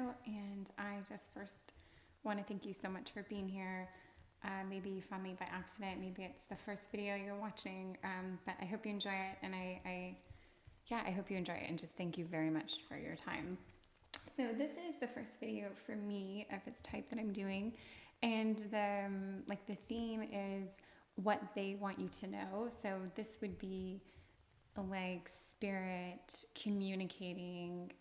video, and I just first want to thank you so much for being here. Maybe you found me by accident, maybe it's the first video you're watching, but I hope you enjoy it, and I hope you enjoy it, and just thank you very much for your time. So this is the first video for me of its type that I'm doing, and the theme is what they want you to know. So this would be like spirit communicating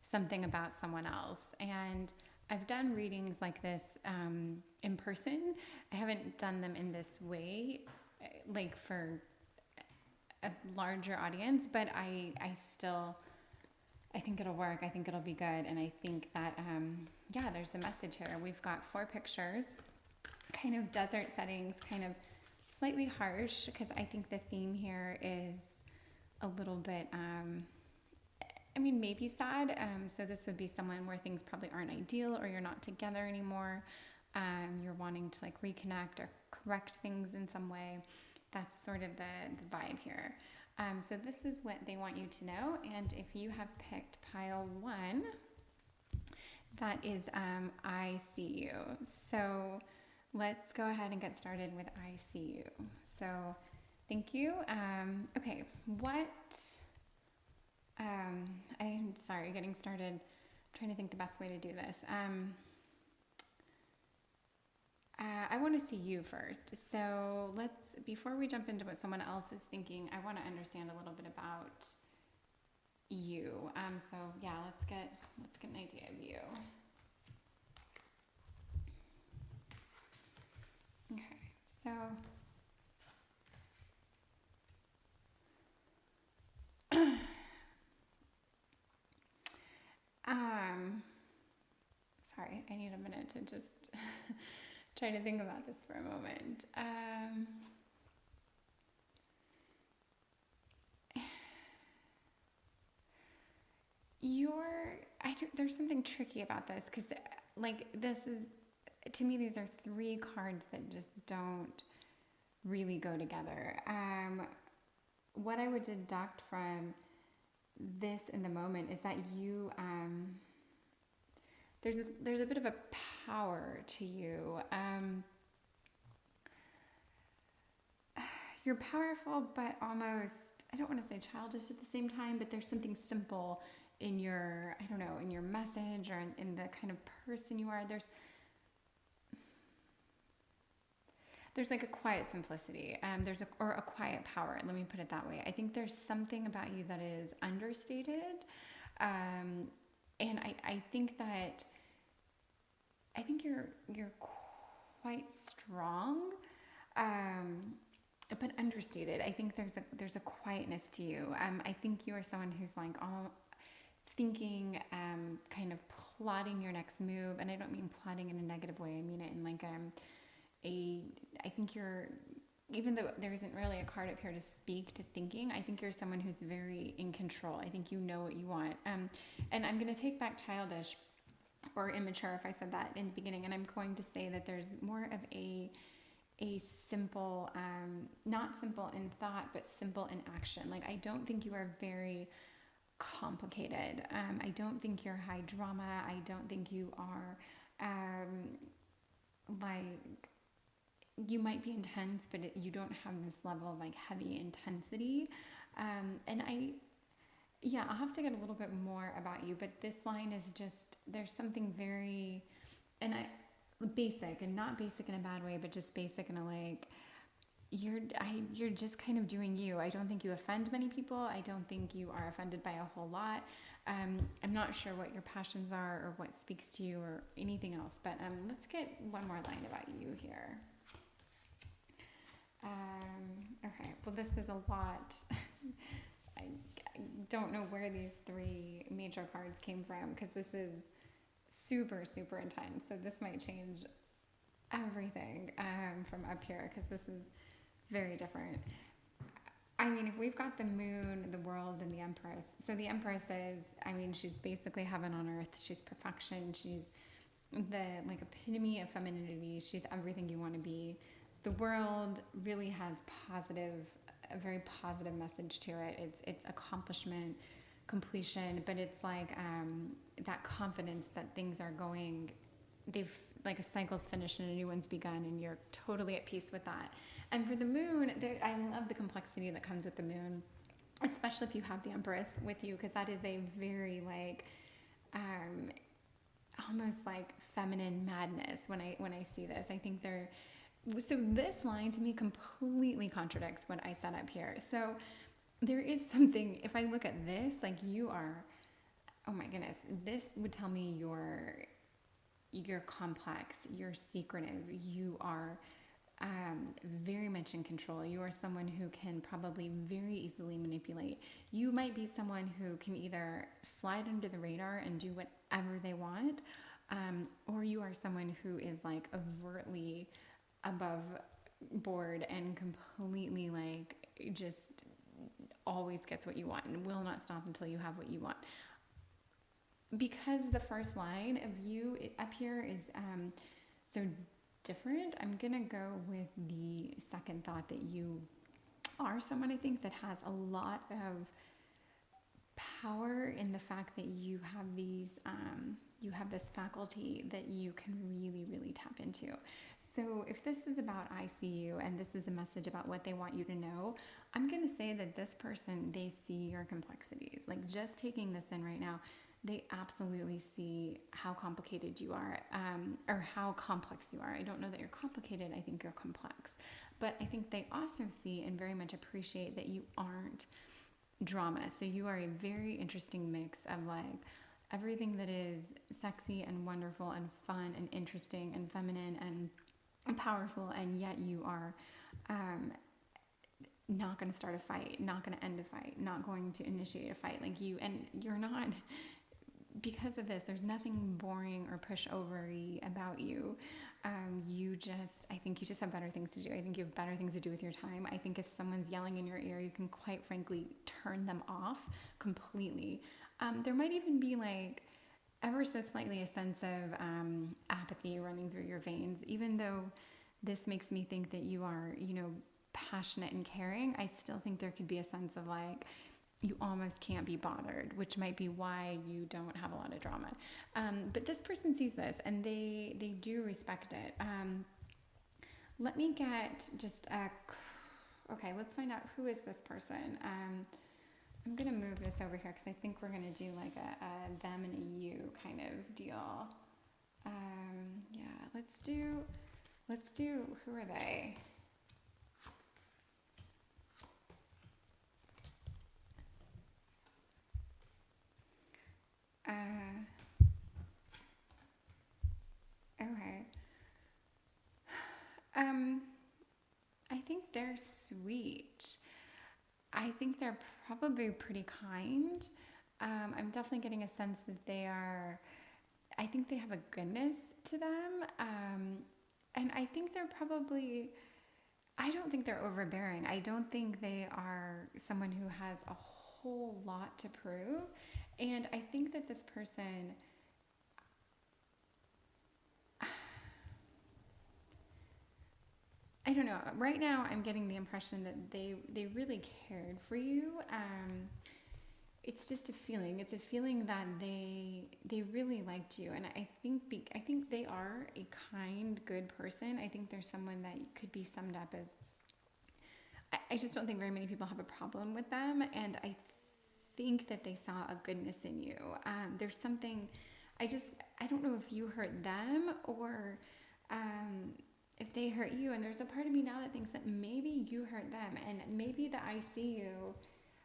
something about someone else. And I've done readings like this in person. I haven't done them in this way, like for a larger audience, but I think it'll work. I think it'll be good. And I think that, there's a message here. We've got 4 pictures, kind of desert settings, kind of slightly harsh, because I think the theme here is a little bit, maybe sad. So this would be someone where things probably aren't ideal, or you're not together anymore. You're wanting to like reconnect or correct things in some way. That's sort of the vibe here. So this is what they want you to know. And if you have picked pile 1, that is I see you. So let's go ahead and get started with I see you. So thank you. Okay, I'm sorry, getting started. I'm trying to think the best way to do this. I want to see you first. So before we jump into what someone else is thinking, I want to understand a little bit about you. Let's get an idea of you. Okay, so sorry, I need a minute to just try to think about this for a moment. There's something tricky about this, because to me, these are 3 cards that just don't really go together. What I would deduct from this in the moment is that you, there's a bit of a power to you. You're powerful, but almost, I don't want to say childish at the same time, but there's something simple in your, in your message, or in the kind of person you are. There's like a quiet simplicity. Or a quiet power. Let me put it that way. I think there's something about you that is understated. And I think you're quite strong, but understated. I think there's a quietness to you. I think you are someone who's like thinking, kind of plotting your next move, and I don't mean plotting in a negative way. I mean it in like I think you're, even though there isn't really a card up here to speak to thinking, I think you're someone who's very in control. I think you know what you want. And I'm going to take back childish or immature if I said that in the beginning, and I'm going to say that there's more of a simple, not simple in thought, but simple in action. Like, I don't think you are very complicated. I don't think you're high drama. I don't think you are, you might be intense, but you don't have this level of like heavy intensity. And I'll have to get a little bit more about you, but this line is just, there's something very, basic, and not basic in a bad way, but just basic in a like, you're just kind of doing you. I don't think you offend many people. I don't think you are offended by a whole lot. I'm not sure what your passions are, or what speaks to you, or anything else, but let's get one more line about you here. Okay, well, this is a lot. I don't know where these 3 major cards came from, because this is super, super intense. So this might change everything from up here, because this is very different. I mean, if we've got the moon, the world, and the Empress. So the Empress is, she's basically heaven on earth. She's perfection. She's the epitome of femininity. She's everything you want to be. The world really has a very positive message to it. It's accomplishment, completion, but it's like that confidence that things are going, they've, like a cycle's finished and a new one's begun, and you're totally at peace with that. And for the moon, I love the complexity that comes with the moon, especially if you have the Empress with you, because that is a very like almost like feminine madness when I see this. I think so this line to me completely contradicts what I set up here. So there is something, if I look at this, like you are, oh my goodness, this would tell me you're complex, you're secretive, you are very much in control. You are someone who can probably very easily manipulate. You might be someone who can either slide under the radar and do whatever they want, or you are someone who is like overtly above board and completely like just always gets what you want and will not stop until you have what you want. Because the first line of you up here is so different, I'm gonna go with the second thought, that you are someone, I think, that has a lot of power in the fact that you have you have this faculty that you can really, really tap into. So if this is about I see you and this is a message about what they want you to know, I'm gonna say that this person, they see your complexities. Like, just taking this in right now, they absolutely see how complicated you are, or how complex you are. I don't know that you're complicated, I think you're complex. But I think they also see and very much appreciate that you aren't drama. So you are a very interesting mix of like everything that is sexy and wonderful and fun and interesting and feminine and powerful, and yet you are not going to start a fight, not going to end a fight, not going to initiate a fight. Like you're not, because of this, there's nothing boring or pushover-y about you. I think you just have better things to do. I think you have better things to do with your time. I think if someone's yelling in your ear, you can quite frankly turn them off completely. There might even be like ever so slightly a sense of apathy running through your veins, even though this makes me think that you are, passionate and caring. I still think there could be a sense of like, you almost can't be bothered, which might be why you don't have a lot of drama. But this person sees this and they do respect it. Let me get just okay, let's find out who is this person. I'm going to move this over here because I think we're going to do like a them and a you kind of deal. Yeah, let's do, who are they? Okay. I think they're sweet. I think they're probably pretty kind. I'm definitely getting a sense that I think they have a goodness to them. And I think I don't think they're overbearing. I don't think they are someone who has a whole lot to prove. And I think that this person, I don't know. Right now, I'm getting the impression that they really cared for you. It's just a feeling. It's a feeling that they really liked you, and I think they are a kind, good person. I think they're someone that could be summed up as. I just don't think very many people have a problem with them, and I think that they saw a goodness in you. There's something. I don't know if you hurt them or. If they hurt you, and there's a part of me now that thinks that maybe you hurt them, and maybe the I see you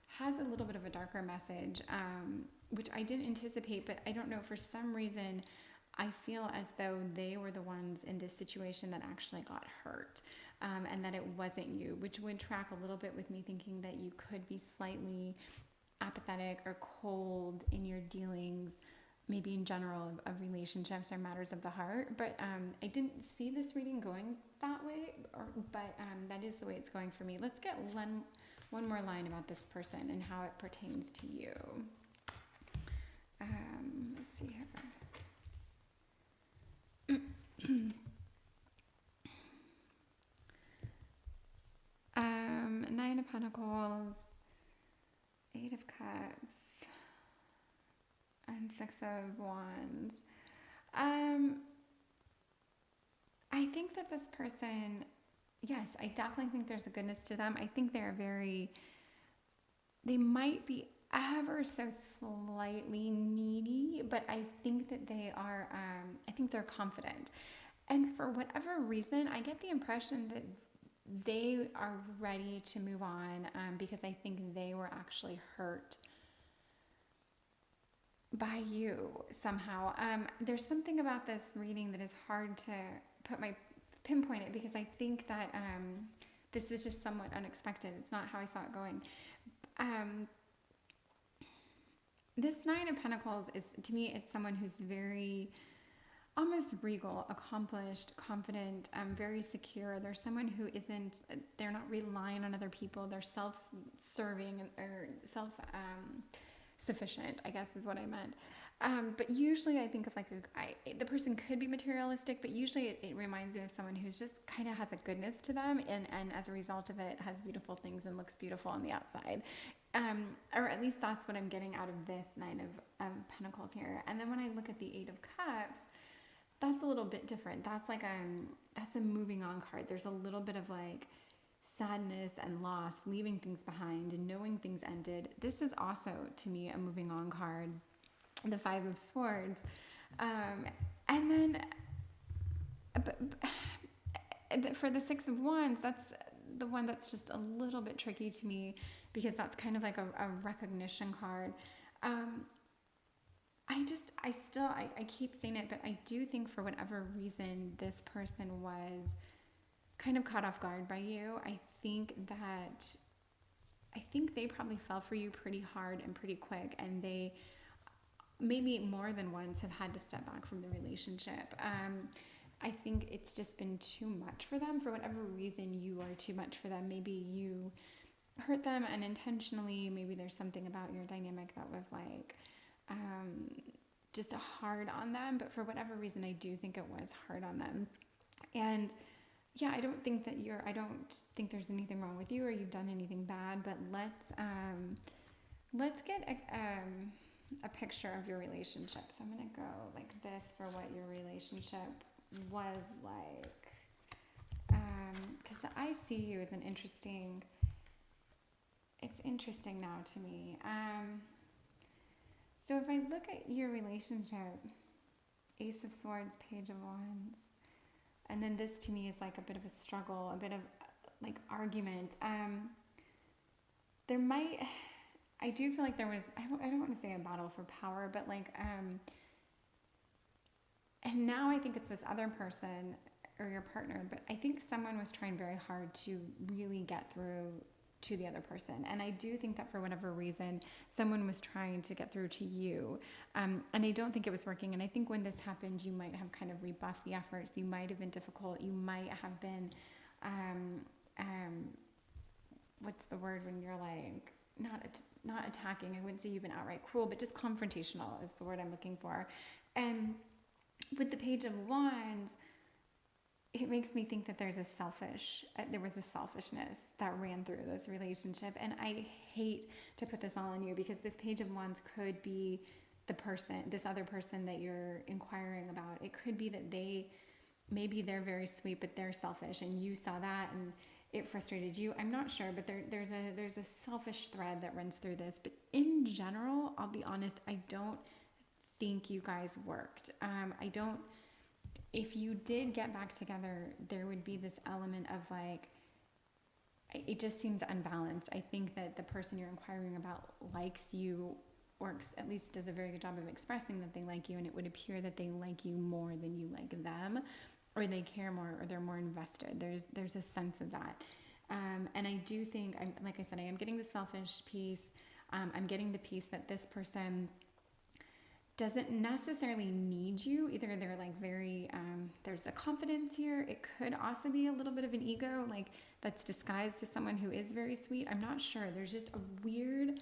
has a little bit of a darker message, which I didn't anticipate, but I don't know, for some reason I feel as though they were the ones in this situation that actually got hurt, and that it wasn't you, which would track a little bit with me thinking that you could be slightly apathetic or cold in your dealings, maybe in general of relationships or matters of the heart. But I didn't see this reading going that way, but that is the way it's going for me. Let's get one more line about this person and how it pertains to you. Let's see here. Nine of Pentacles, Eight of Cups, And Six of Wands. I think that this person, yes, I definitely think there's a goodness to them. I think they might be ever so slightly needy, but I think that I think they're confident. And for whatever reason, I get the impression that they are ready to move on, because I think they were actually hurt by you somehow. There's something about this reading that is hard to pinpoint it, because I think that this is just somewhat unexpected. It's not how I saw it going. This Nine of Pentacles is, to me, it's someone who's very almost regal, accomplished, confident, very secure. They're someone who they're not relying on other people. They're self-serving or self-sufficient, I guess is what I meant. But usually I think of the person could be materialistic, but usually it reminds me of someone who's just kind of has a goodness to them, and as a result of it has beautiful things and looks beautiful on the outside. Or at least that's what I'm getting out of this Nine of Pentacles here. And then when I look at the Eight of Cups, that's a little bit different. That's a moving on card. There's a little bit of sadness and loss, leaving things behind and knowing things ended. This is also, to me, a moving on card. The Five of Swords. And then for the Six of Wands, that's the one that's just a little bit tricky to me, because that's kind of like a recognition card. I keep saying it, but I do think for whatever reason, this person was kind of caught off guard by you. I think they probably fell for you pretty hard and pretty quick, and they maybe more than once have had to step back from the relationship. I think it's just been too much for them. For whatever reason, you are too much for them. Maybe you hurt them unintentionally. Maybe there's something about your dynamic that was just hard on them. But for whatever reason, I do think it was hard on them. And yeah, I don't think there's anything wrong with you or you've done anything bad. But let's get a picture of your relationship. So I'm going to go like this for what your relationship was like. Because the I see you is it's interesting now to me. So if I look at your relationship, Ace of Swords, Page of Wands, and then this to me is like a bit of a struggle, a bit of argument. I do feel like there was, I don't want to say a battle for power, but and now I think it's this other person or your partner, but I think someone was trying very hard to really get through to the other person. And I do think that for whatever reason, someone was trying to get through to you. And I don't think it was working. And I think when this happened, you might have kind of rebuffed the efforts. You might have been difficult. You might have been, what's the word when you're not attacking. I wouldn't say you've been outright cruel, but just confrontational is the word I'm looking for. And with the Page of Wands, it makes me think that there was a selfishness that ran through this relationship. And I hate to put this all on you, because this Page of Wands could be this other person that you're inquiring about. It could be that maybe they're very sweet, but they're selfish, and you saw that and it frustrated you. I'm not sure, but there's a selfish thread that runs through this. But in general, I'll be honest, I don't think you guys worked. If you did get back together, there would be this element of it just seems unbalanced. I think that the person you're inquiring about likes you, or at least does a very good job of expressing that they like you, and it would appear that they like you more than you like them, or they care more, or they're more invested. There's a sense of that. And I do think, like I said, I am getting the selfish piece. I'm getting the piece that this person doesn't necessarily need you. Either they're very, there's a confidence here. It could also be a little bit of an ego, that's disguised as someone who is very sweet. I'm not sure. There's just a weird,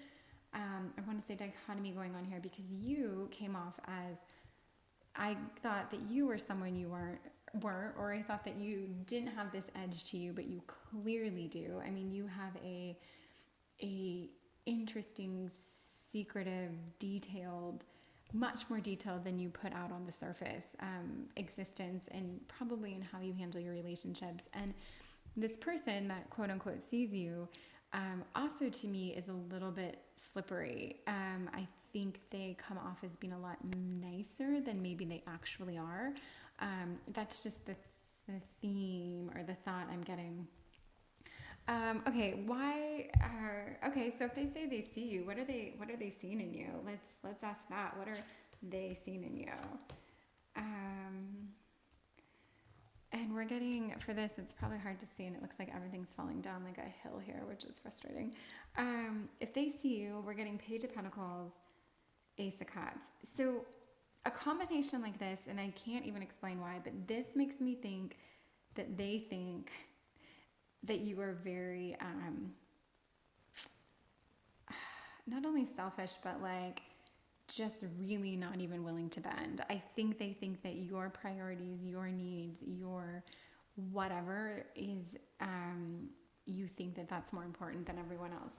I want to say dichotomy going on here, because you came off as, I thought that you were someone you weren't, or I thought that you didn't have this edge to you, but you clearly do. I mean, you have a interesting, secretive, detailed much more detailed than you put out on the surface existence, and probably in how you handle your relationships. And this person that quote unquote sees you also to me is a little bit slippery. I think they come off as being a lot nicer than maybe they actually are. That's just the theme or the thought I'm getting. Okay, okay, so if they say they see you, what are they seeing in you? Let's ask that. What are they seeing in you? And we're getting, for this, it's probably hard to see, and it looks like everything's falling down like a hill here, which is frustrating. If they see you, we're getting Page of Pentacles, Ace of Cups. So a combination like this, and I can't even explain why, but this makes me think that they think that you are very, not only selfish, but like just really not even willing to bend. I think they think that your priorities, your needs, your whatever is, you think that that's more important than everyone else.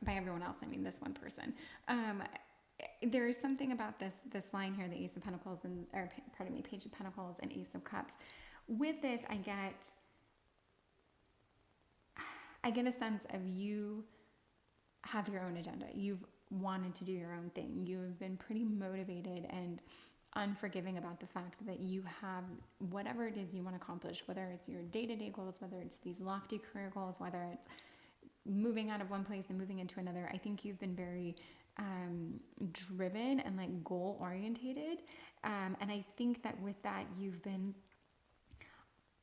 By everyone else, I mean this one person. There is something about this line here, the Ace of Pentacles Page of Pentacles and Ace of Cups. With this, I get a sense of you have your own agenda. You've wanted to do your own thing. You've been pretty motivated and unforgiving about the fact that you have whatever it is you want to accomplish, whether it's your day-to-day goals, whether it's these lofty career goals, whether it's moving out of one place and moving into another. I think you've been very driven and like goal orientated. And I think that with that, you've been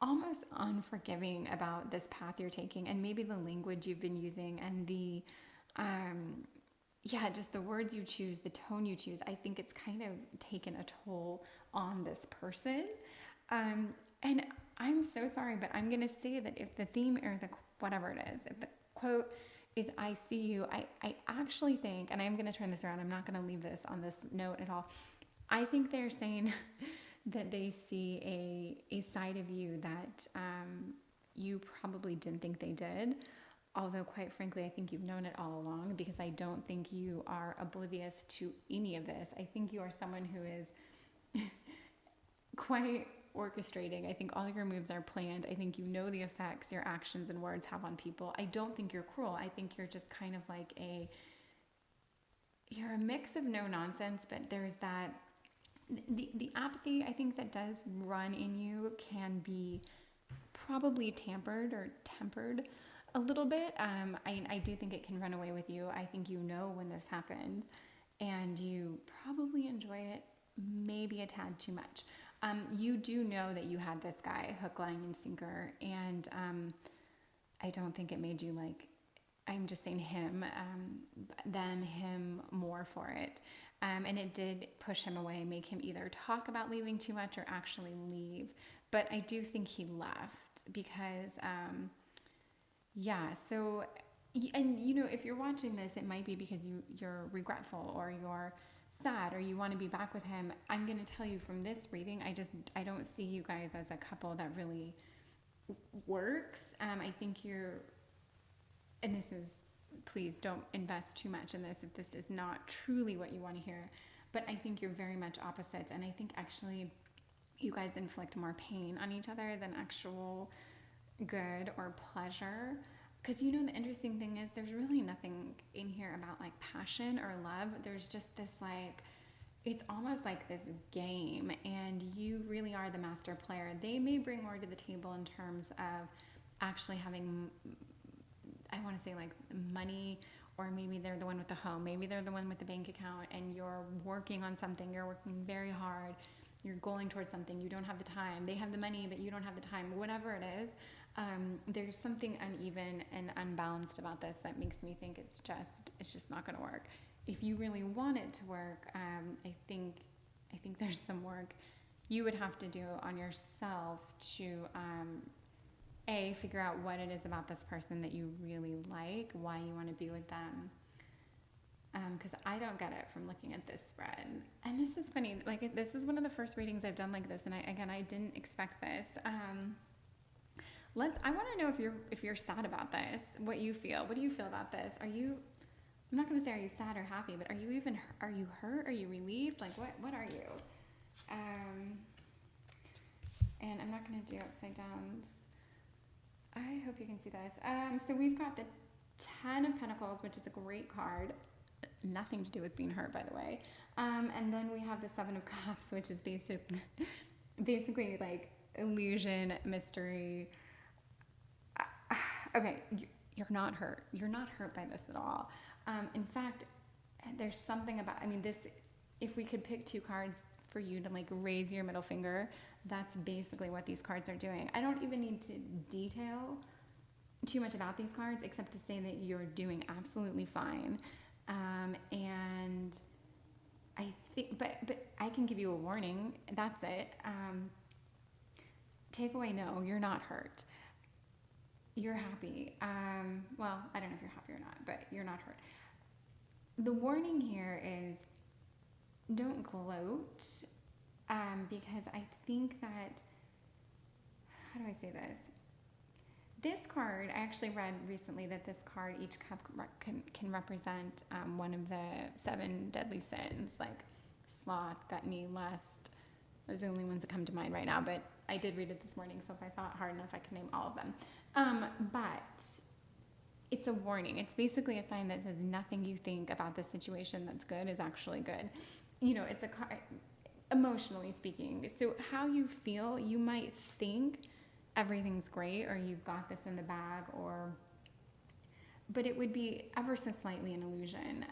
almost unforgiving about this path you're taking, and maybe the language you've been using, and the just the words you choose, the tone you choose. I think it's kind of taken a toll on this person. And I'm so sorry, but I'm going to say that if the theme or the whatever it is, if the quote is I see you, I actually think, and I'm going to turn this around, I'm not going to leave this on this note at all. I think they're saying that they see a side of you that you probably didn't think they did. Although, quite frankly, I think you've known it all along, because I don't think you are oblivious to any of this. I think you are someone who is quite orchestrating. I think all your moves are planned. I think you know the effects your actions and words have on people. I don't think you're cruel. I think you're just kind of like you're a mix of no nonsense, but there's that, the apathy I think that does run in you can be probably tampered or tempered a little bit. I do think it can run away with you. I think you know when this happens, and you probably enjoy it maybe a tad too much. You do know that you had this guy hook, line, and sinker, and I don't think it made you like, I'm just saying him, than him more for it. And it did push him away, make him either talk about leaving too much or actually leave. But I do think he left because, so, and you know, if you're watching this, it might be because you're regretful or you're sad or you want to be back with him. I'm going to tell you from this reading, I don't see you guys as a couple that really works. I think and this is, please don't invest too much in this if this is not truly what you want to hear, but I think you're very much opposites, and I think actually you guys inflict more pain on each other than actual good or pleasure. Because you know, the interesting thing is there's really nothing in here about like passion or love. There's just this like, it's almost like this game, and you really are the master player. They may bring more to the table in terms of actually having, I want to say like money, or maybe they're the one with the home, maybe they're the one with the bank account, and you're working on something, you're working very hard, you're going towards something, you don't have the time, they have the money, but you don't have the time, whatever it is. There's something uneven and unbalanced about this that makes me think it's just not going to work. If you really want it to work, I think there's some work you would have to do on yourself to, figure out what it is about this person that you really like, why you want to be with them. Because I don't get it from looking at this spread. And this is funny, like this is one of the first readings I've done like this, and I didn't expect this. I want to know if you're sad about this, what you feel. What do you feel about this? Are you I'm not going to say are you sad or happy, but are you hurt? Are you relieved? Like what are you? And I'm not going to do upside downs. I hope you can see this. So we've got the 10 of Pentacles, which is a great card. Nothing to do with being hurt, by the way. And then we have the 7 of Cups, which is basically like illusion, mystery. Okay, you're not hurt. You're not hurt by this at all. In fact, there's something about, I mean, this, if we could pick 2 cards for you to like raise your middle finger, that's basically what these cards are doing. I don't even need to detail too much about these cards except to say that you're doing absolutely fine. And I think, but I can give you a warning. That's it. Takeaway, no, you're not hurt. You're happy. Well, I don't know if you're happy or not, but you're not hurt. The warning here is don't gloat, because I think that, how do I say this? This card, I actually read recently that this card, each cup can represent one of the 7 deadly sins, like sloth, gluttony, lust. Those are the only ones that come to mind right now, but I did read it this morning, so if I thought hard enough, I could name all of them. But it's a warning. It's basically a sign that says nothing you think about this situation that's good is actually good. You know, it's a card, emotionally speaking. So how you feel, you might think everything's great or you've got this in the bag, but it would be ever so slightly an illusion.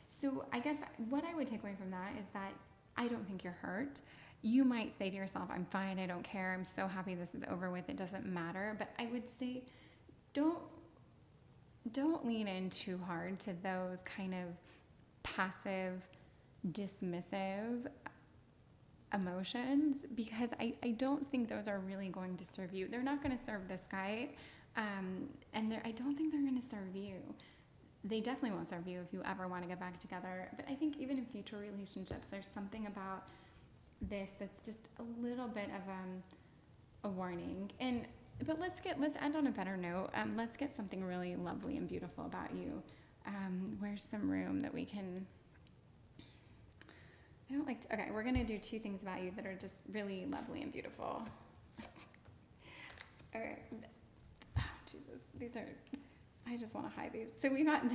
So I guess what I would take away from that is that I don't think you're hurt. You might say to yourself, I'm fine, I don't care, I'm so happy this is over with, it doesn't matter. But I would say don't lean in too hard to those kind of passive, dismissive emotions, because I don't think those are really going to serve you. They're not going to serve this guy, and I don't think they're going to serve you. They definitely won't serve you if you ever want to get back together. But I think even in future relationships, there's something about this that's just a little bit of a warning. But let's end on a better note. Let's get something really lovely and beautiful about you. Where's some room that we can? I don't like to, okay, we're gonna do 2 things about you that are just really lovely and beautiful. Okay, oh, Jesus, these are, I just want to hide these. So we got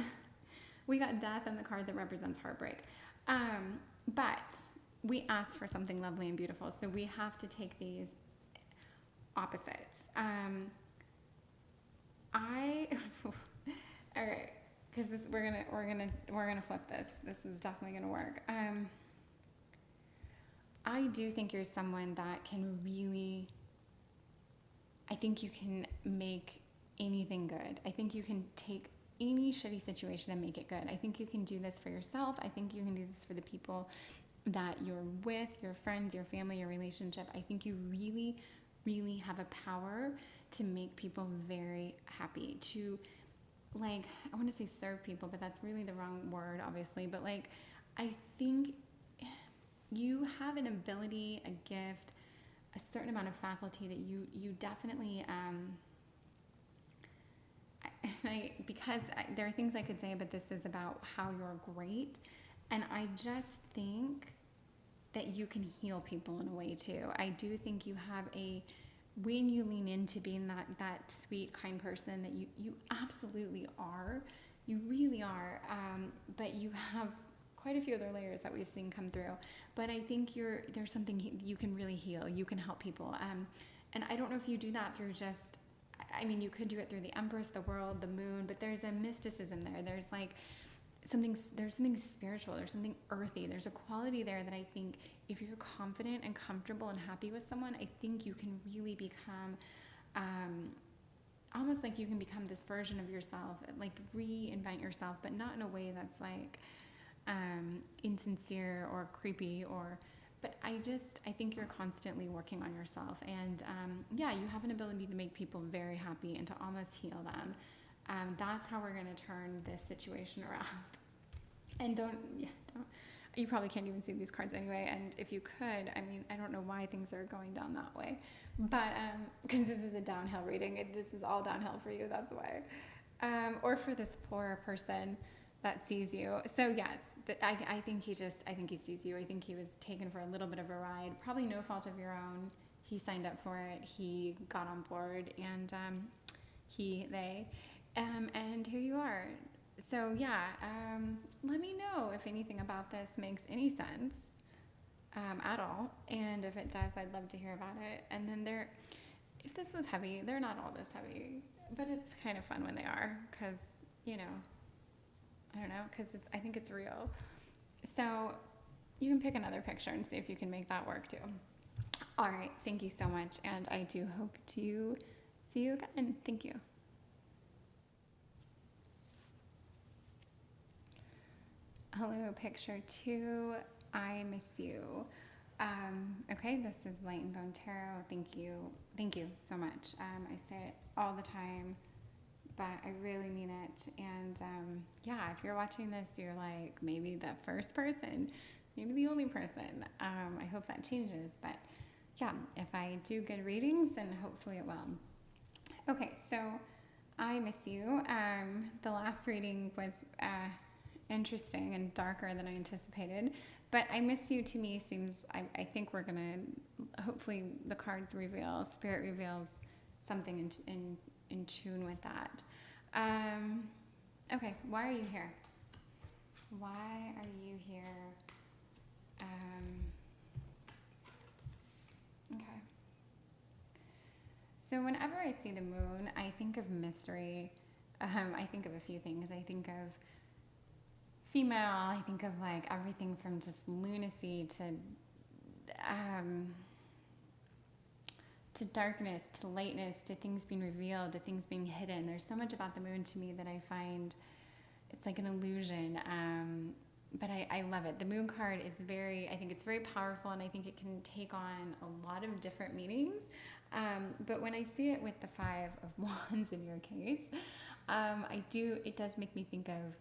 death and the card that represents heartbreak. But we asked for something lovely and beautiful, so we have to take these opposites. All right, because we're gonna flip this. This is definitely gonna work. I do think you're someone that can really, I think you can make anything good. I think you can take any shitty situation and make it good. I think you can do this for yourself. I think you can do this for the people that you're with, your friends, your family, your relationship. I think you really, really have a power to make people very happy, to, like, I want to say serve people, but that's really the wrong word, obviously. But like, I think you have an ability, a gift, a certain amount of faculty that you definitely, because there are things I could say, but this is about how you're great. And I just think that you can heal people in a way too. I do think you have when you lean into being that sweet, kind person that you absolutely are, you really are, but you have quite a few other layers that we've seen come through. But I think there's something you can really heal. You can help people. And I don't know if you do that through just, I mean, you could do it through the Empress, the world, the moon, but there's a mysticism there. There's like there's something spiritual. There's something earthy. There's a quality there that I think if you're confident and comfortable and happy with someone, I think you can really become, almost like you can become this version of yourself, like reinvent yourself, but not in a way that's like, insincere or creepy but I think you're constantly working on yourself, and yeah, you have an ability to make people very happy and to almost heal them. That's how we're going to turn this situation around. And don't, you probably can't even see these cards anyway, and if you could, I mean, I don't know why things are going down that way, but because this is a downhill reading, this is all downhill for you, that's why. Or for this poor person that sees you. So yes, I think I think he sees you. I think he was taken for a little bit of a ride, probably no fault of your own. He signed up for it. He got on board, and and here you are. So yeah, let me know if anything about this makes any sense at all, and if it does, I'd love to hear about it. And then if this was heavy, they're not all this heavy, but it's kind of fun when they are, because I don't know, because I think it's real. So you can pick another picture and see if you can make that work too. All right, thank you so much, and I do hope to see you again. Thank you. Hello, picture 2. I miss you. Okay, this is Light and Bone Tarot. Thank you so much. I say it all the time, but I really mean it. And yeah, if you're watching this, you're like maybe the first person, maybe the only person. I hope that changes, but yeah, if I do good readings, then hopefully it will. Okay, so I miss you. The last reading was interesting and darker than I anticipated, but I miss you to me seems, I think we're gonna, hopefully the cards reveal, spirit reveals something in tune with that. Okay, why are you here? Why are you here? Okay. So whenever I see the moon, I think of mystery. I think of a few things. I think of female. I think of like everything from just lunacy to darkness, to lightness, to things being revealed, to things being hidden. There's so much about the moon to me that I find it's like an illusion. But I love it. The moon card is I think it's very powerful, and I think it can take on a lot of different meanings. But when I see it with the 5 of Wands in your case, it does make me think of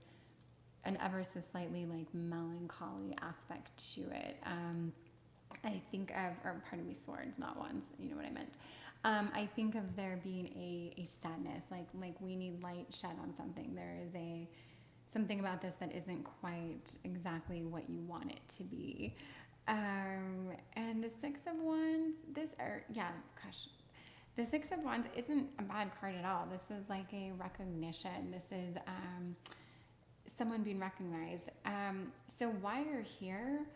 an ever so slightly like melancholy aspect to it. I think of, or pardon me, swords, not wands, you know what I meant. I think of there being a sadness, like we need light shed on something. There is something about this that isn't quite exactly what you want it to be. And the 6 of Wands, the 6 of Wands isn't a bad card at all. This is like a recognition. This is someone being recognized. So why you're here,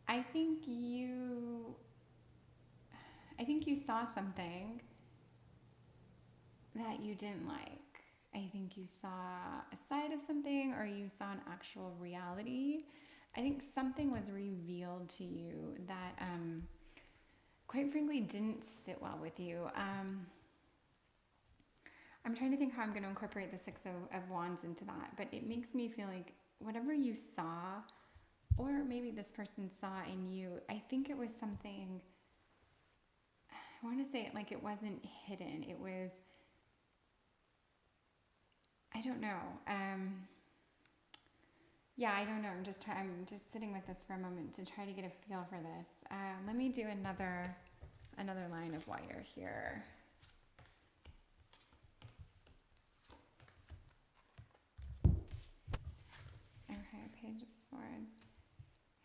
I think you saw something that you didn't like. I think you saw a side of something, or you saw an actual reality. I think something was revealed to you that, quite frankly, didn't sit well with you. I'm trying to think how I'm going to incorporate the 6 of Wands into that, but it makes me feel like whatever you saw, or maybe this person saw in you, I think it was something, I want to say it like it wasn't hidden. It was, I don't know. Yeah, I don't know. I'm just sitting with this for a moment to try to get a feel for this. Let me do another line of why you're here. Okay, Page of Swords,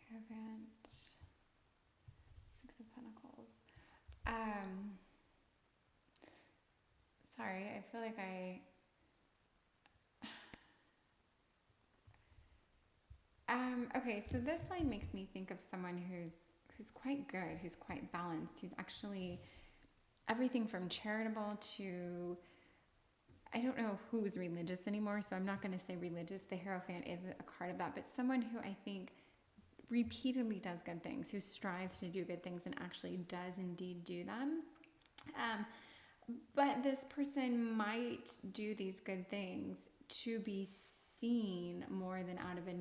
Hierophant, 6 of Pentacles. Sorry, I feel like okay, so this line makes me think of someone who's quite good, who's quite balanced, who's actually everything from charitable to, I don't know who's religious anymore, so I'm not going to say religious. The Hierophant is a card of that, but someone who I think repeatedly does good things, who strives to do good things and actually does indeed do them. But this person might do these good things to be seen more than out of a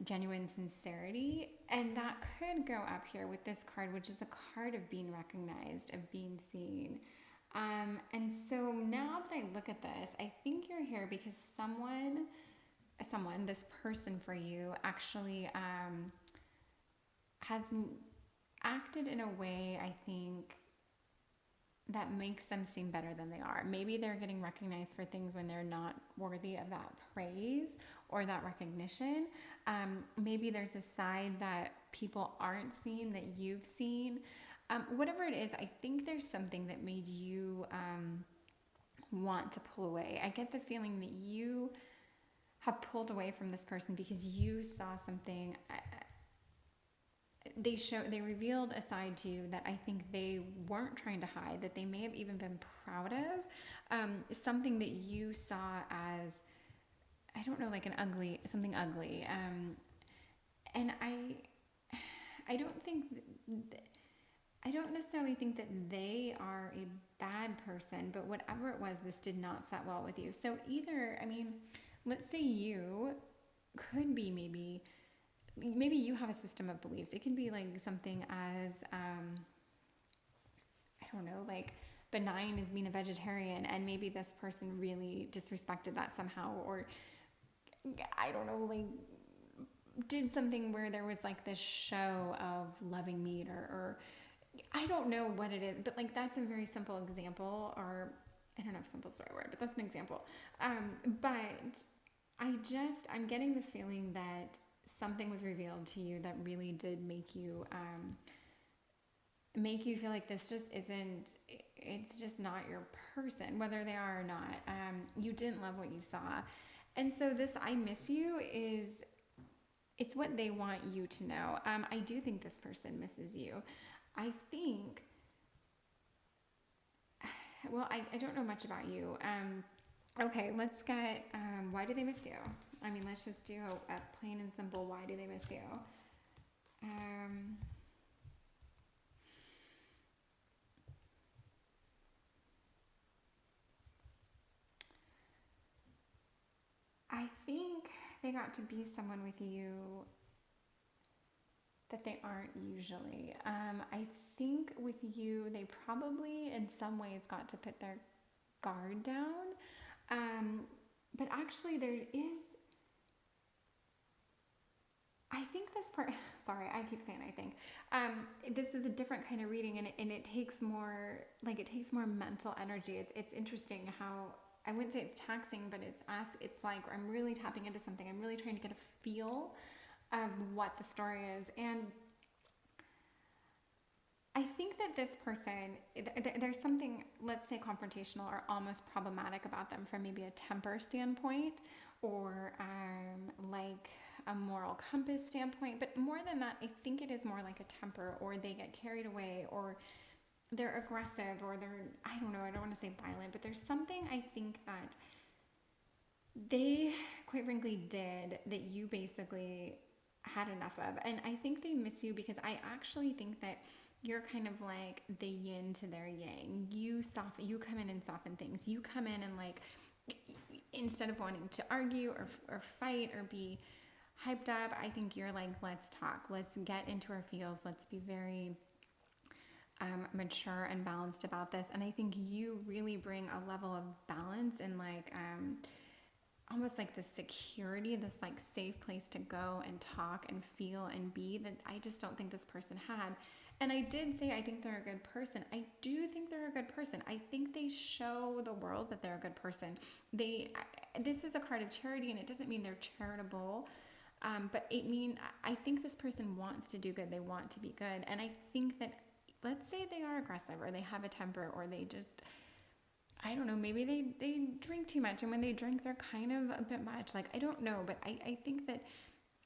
genuine sincerity, and that could go up here with this card, which is a card of being recognized, of being seen. And so now that I look at this, I think you're here because someone, this person for you, actually has acted in a way, I think, that makes them seem better than they are. Maybe they're getting recognized for things when they're not worthy of that praise or that recognition. Maybe there's a side that people aren't seeing that you've seen. Whatever it is, I think there's something that made you want to pull away. I get the feeling that you have pulled away from this person because you saw something. They revealed a side to you that I think they weren't trying to hide, that they may have even been proud of, something that you saw as, I don't know, like something ugly. And I don't think, I don't necessarily think that they are a bad person, but whatever it was, this did not set well with you. So either, I mean, let's say you could be maybe you have a system of beliefs. It can be like something as, I don't know, like benign as being a vegetarian, and maybe this person really disrespected that somehow, or I don't know, like did something where there was like this show of loving meat, or I don't know what it is, but like that's a very simple example, or I don't know if simple is the right word, but that's an example. But I'm getting the feeling that something was revealed to you that really did make you feel like this just isn't, it's just not your person, whether they are or not. You didn't love what you saw. And so this I miss you it's what they want you to know. I do think this person misses you. I think, well, I don't know much about you. Okay, let's get, why do they miss you? I mean, let's just do a plain and simple, why do they miss you? I think they got to be someone with you that they aren't usually. I think with you, they probably in some ways got to put their guard down. But actually there is, I think this part, sorry, I keep saying I think, this is a different kind of reading, and it takes more, like it takes more mental energy. It's interesting how, I wouldn't say it's taxing, but it's like I'm really tapping into something. I'm really trying to get a feel of what the story is. And I think that this person, there's something, let's say confrontational or almost problematic about them from maybe a temper standpoint, or like a moral compass standpoint. But more than that, I think it is more like a temper, or they get carried away, or they're aggressive, or they're, I don't know, I don't want to say violent, but there's something I think that they quite frankly did that you basically had enough of. And I think they miss you because I actually think that you're kind of like the yin to their yang. You come in and soften things. You come in and like, instead of wanting to argue or fight or be hyped up, I think you're like, let's talk, let's get into our feels, let's be very mature and balanced about this. And I think you really bring a level of balance and like almost like this security, this like safe place to go and talk and feel and be, that I just don't think this person had. And I did say I think they're a good person. I do think they're a good person. I think they show the world that they're a good person. This is a card of charity, and it doesn't mean they're charitable, but I think this person wants to do good. They want to be good. And I think that, let's say they are aggressive, or they have a temper, or they just, I don't know, maybe they drink too much, and when they drink, they're kind of a bit much. Like, I don't know, but I think that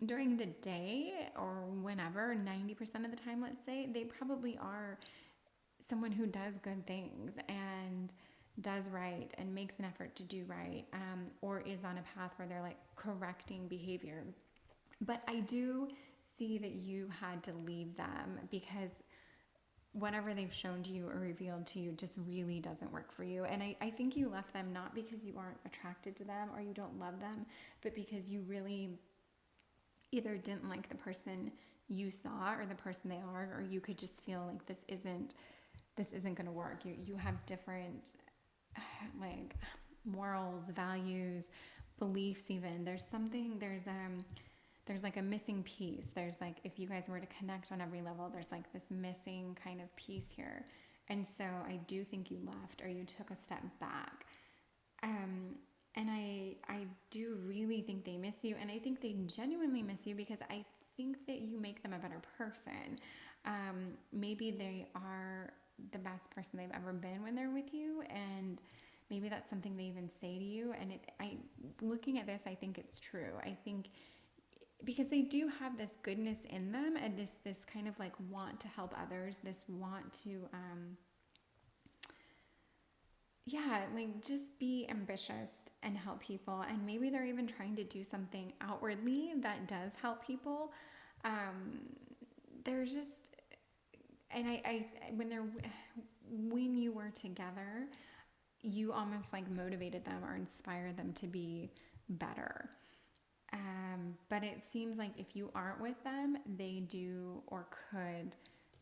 during the day or whenever, 90% of the time, let's say, they probably are someone who does good things and does right and makes an effort to do right, or is on a path where they're like correcting behavior. But I do see that you had to leave them because whatever they've shown to you or revealed to you just really doesn't work for you. And I think you left them not because you aren't attracted to them or you don't love them, but because you really either didn't like the person you saw or the person they are, or you could just feel like this isn't going to work. You have different like morals, values, beliefs even. There's like a missing piece. There's like, if you guys were to connect on every level, there's like this missing kind of piece here. And so I do think you left, or you took a step back. And I do really think they miss you, and I think they genuinely miss you because I think that you make them a better person. Maybe they are the best person they've ever been when they're with you, and maybe that's something they even say to you. And looking at this, I think it's true. I think because they do have this goodness in them, and this kind of like want to help others, this want to like just be ambitious and help people. And maybe they're even trying to do something outwardly that does help people. They're just, and I when you were together, you almost like motivated them or inspired them to be better. But it seems like if you aren't with them, they do or could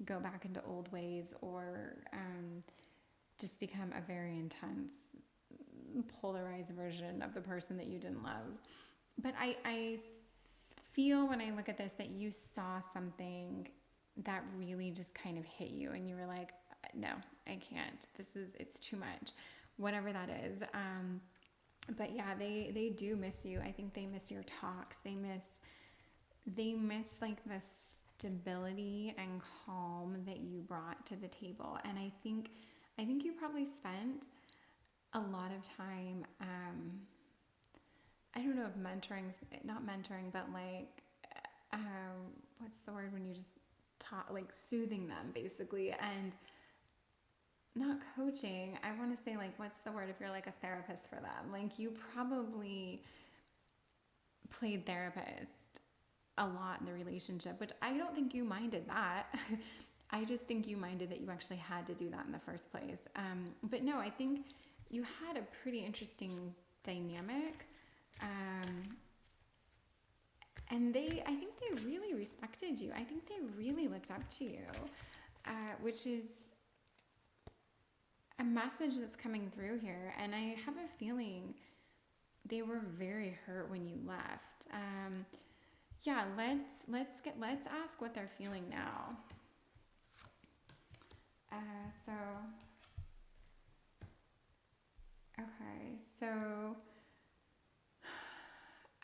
go back into old ways, or just become a very intense, polarized version of the person that you didn't love. But I feel when I look at this that you saw something that really just kind of hit you, and you were like, no, I can't. It's too much, whatever that is. But yeah, they do miss you. I think they miss your talks. They miss like the stability and calm that you brought to the table. And I think you probably spent a lot of time, I don't know if not mentoring, but like, what's the word when you just talk, like soothing them basically, and not coaching. I want to say like, what's the word if you're like a therapist for them? Like you probably played therapist a lot in the relationship, which I don't think you minded that. I just think you minded that you actually had to do that in the first place. But no, I think you had a pretty interesting dynamic. And I think they really respected you. I think they really looked up to you, which is a message that's coming through here. And I have a feeling they were very hurt when you left. Yeah, let's ask what they're feeling now. So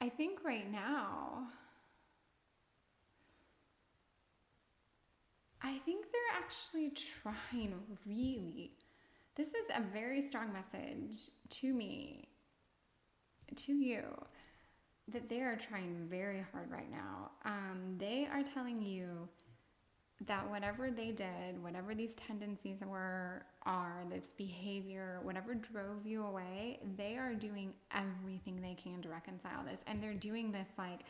I think right now, I think they're actually trying really. This is a very strong message to me, to you, that they are trying very hard right now. They are telling you that whatever they did, whatever these tendencies this behavior, whatever drove you away, they are doing everything they can to reconcile this. And they're doing this like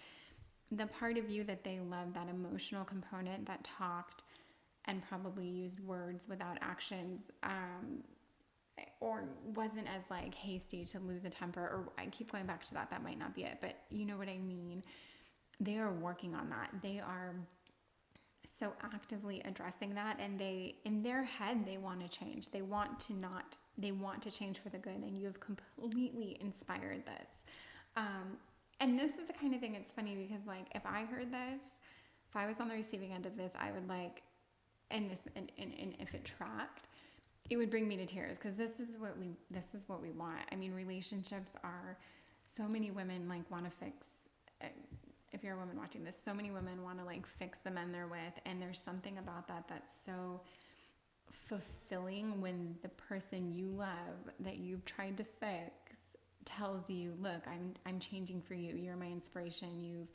the part of you that they love, that emotional component that talked and probably used words without actions, or wasn't as like hasty to lose a temper, or I keep going back to that might not be it, but you know what I mean. They are working on that. They are so actively addressing that, and in their head, they want to change. They want to change for the good, and you have completely inspired this. And this is the kind of thing, it's funny because like, if I heard this, if I was on the receiving end of this, I would like, and if it tracked, it would bring me to tears, because this is what we want. I mean, relationships are, so many women like want to fix, if you're a woman watching this, so many women want to like fix the men they're with, and there's something about that that's so fulfilling when the person you love that you've tried to fix tells you, look, I'm changing for you. You're my inspiration. You've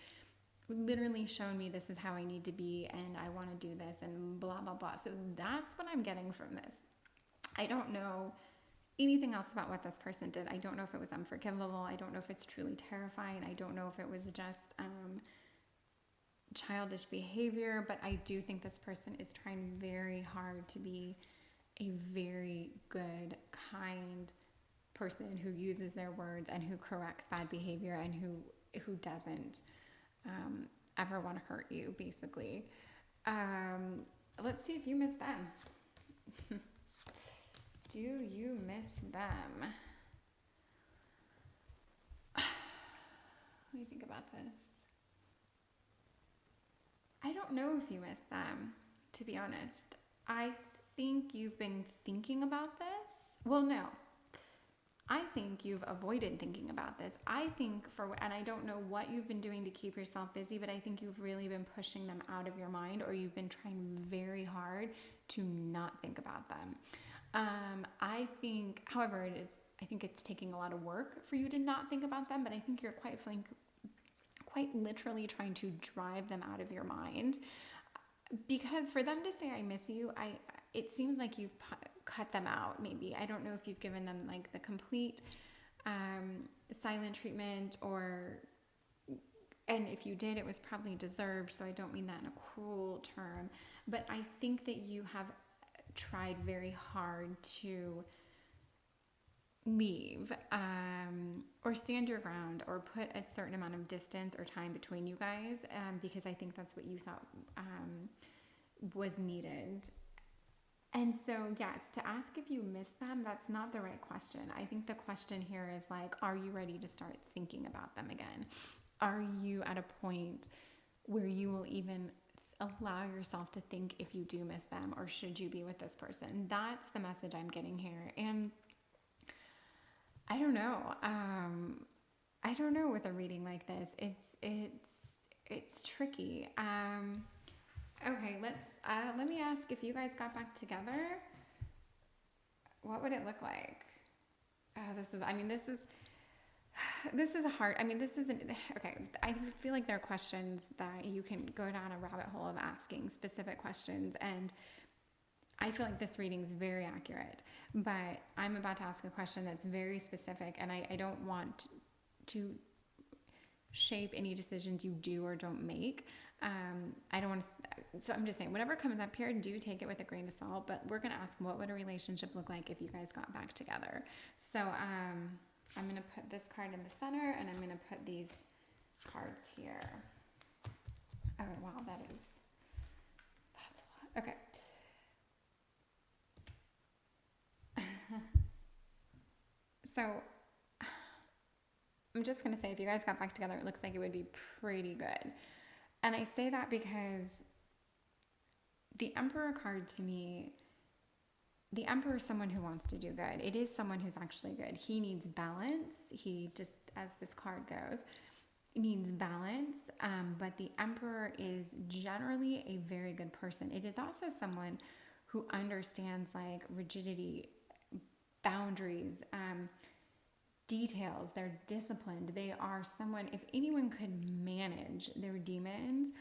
literally shown me this is how I need to be, and I want to do this, and blah, blah, blah. So that's what I'm getting from this. I don't know anything else about what this person did. I don't know if it was unforgivable. I don't know if it's truly terrifying. I don't know if it was just childish behavior, but I do think this person is trying very hard to be a very good, kind person who uses their words and who corrects bad behavior, and who doesn't ever want to hurt you, basically. Let's see if you miss them. Do you miss them? Let me think about this. I don't know if you miss them, to be honest. I think you've been thinking about this. Well, no. I think you've avoided thinking about this. I think and I don't know what you've been doing to keep yourself busy, but I think you've really been pushing them out of your mind, or you've been trying very hard to not think about them. I think, however, I think it's taking a lot of work for you to not think about them, but I think you're quite literally trying to drive them out of your mind. Because for them to say, I miss you, it seems like you've cut them out, maybe. I don't know if you've given them like the complete silent treatment, and if you did, it was probably deserved, so I don't mean that in a cruel term. But I think that you have tried very hard to leave, or stand your ground, or put a certain amount of distance or time between you guys, because I think that's what you thought was needed. And so, yes, to ask if you miss them, that's not the right question. I think the question here is like, are you ready to start thinking about them again? Are you at a point where you will even allow yourself to think if you do miss them, or should you be with this person? That's the message I'm getting here. And I don't know. I don't know with a reading like this. It's tricky. Okay, let me ask, if you guys got back together, what would it look like? This is a hard, this isn't, okay, I feel like there are questions that you can go down a rabbit hole of asking specific questions, and I feel like this reading is very accurate, but I'm about to ask a question that's very specific, and I don't want to shape any decisions you do or don't make. I don't want to, so I'm just saying, whatever comes up here, do take it with a grain of salt, but we're going to ask, what would a relationship look like if you guys got back together? So, I'm going to put this card in the center, and I'm going to put these cards here. Oh, wow, that's a lot. Okay. So, I'm just going to say, if you guys got back together, it looks like it would be pretty good. And I say that because the Emperor card, to me, the Emperor is someone who wants to do good. It is someone who's actually good. He needs balance. He just, as this card goes, needs balance. But the Emperor is generally a very good person. It is also someone who understands like rigidity, boundaries, details. They're disciplined. They are someone, if anyone could manage their demons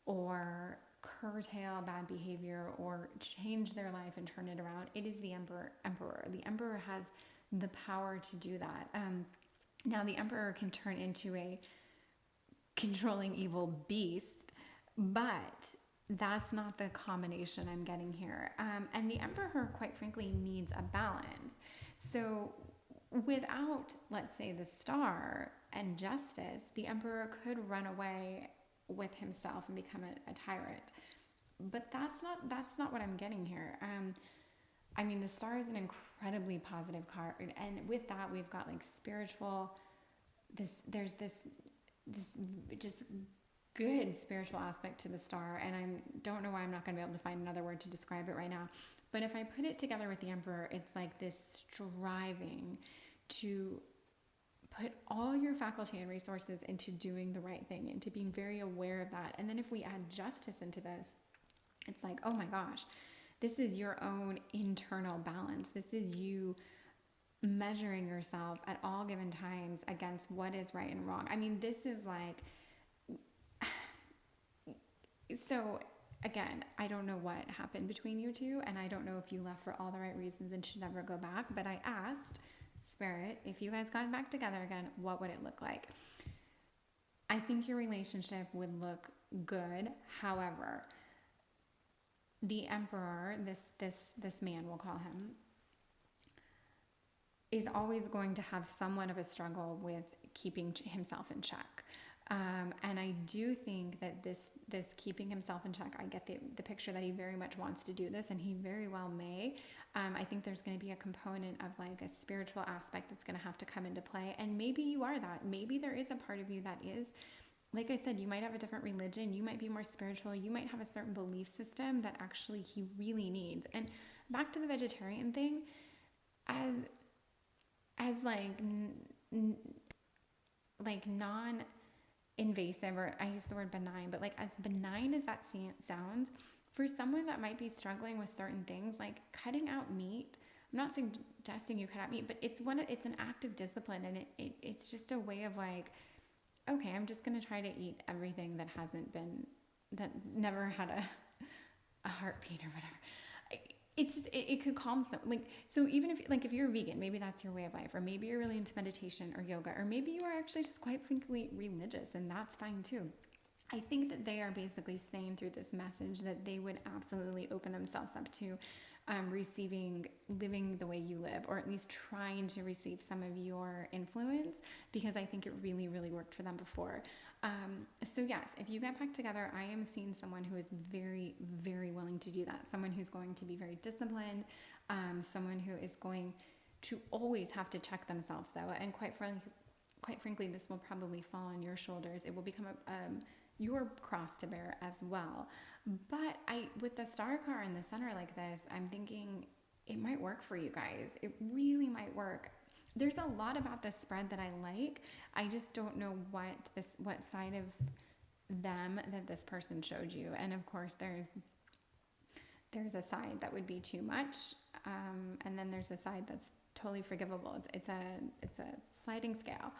or curtail bad behavior or change their life and turn it around, it is the Emperor. The Emperor has the power to do that. Now, the Emperor can turn into a controlling evil beast, but that's not the combination I'm getting here. And the Emperor, quite frankly, needs a balance. So without, let's say, the Star and Justice, the Emperor could run away with himself and become a tyrant. But that's not what I'm getting here. The Star is an incredibly positive card, and with that, we've got like spiritual. There's this just good spiritual aspect to the Star, and I don't know why I'm not going to be able to find another word to describe it right now. But if I put it together with the Emperor, it's like this striving to put all your faculty and resources into doing the right thing, into being very aware of that. And then if we add Justice into this, it's like, oh my gosh, this is your own internal balance. This is you measuring yourself at all given times against what is right and wrong. This is like, so again, I don't know what happened between you two, and I don't know if you left for all the right reasons and should never go back, but I asked Spirit, if you guys got back together again, what would it look like? I think your relationship would look good. However, the Emperor, this man, we'll call him, is always going to have somewhat of a struggle with keeping himself in check. And I do think that this keeping himself in check, I get the picture that he very much wants to do this, and he very well may. I think there's going to be a component of like a spiritual aspect that's going to have to come into play. And maybe you are that. Maybe there is a part of you that is, like I said, you might have a different religion. You might be more spiritual. You might have a certain belief system that actually he really needs. And back to the vegetarian thing, as like non-invasive, or I use the word benign, but like as benign as that sounds, for someone that might be struggling with certain things, like cutting out meat, I'm not suggesting you cut out meat, but it's an act of discipline, and it's just a way of like, okay, I'm just gonna try to eat everything that never had a heartbeat or whatever. It's just, it could calm some, like, so even if you're a vegan, maybe that's your way of life, or maybe you're really into meditation or yoga, or maybe you are actually just quite frankly religious, and that's fine too. I think that they are basically saying through this message that they would absolutely open themselves up to living the way you live, or at least trying to receive some of your influence, because I think it really, really worked for them before. So yes, if you get back together, I am seeing someone who is very, very willing to do that. Someone who's going to be very disciplined, someone who is going to always have to check themselves though. And quite frankly, this will probably fall on your shoulders. It will become your cross to bear as well. But with the star car in the center like this, I'm thinking it might work for you guys. It really might work. There's a lot about this spread that I like. I just don't know what side of them that this person showed you. And of course, there's a side that would be too much, and then there's a side that's totally forgivable. It's a sliding scale.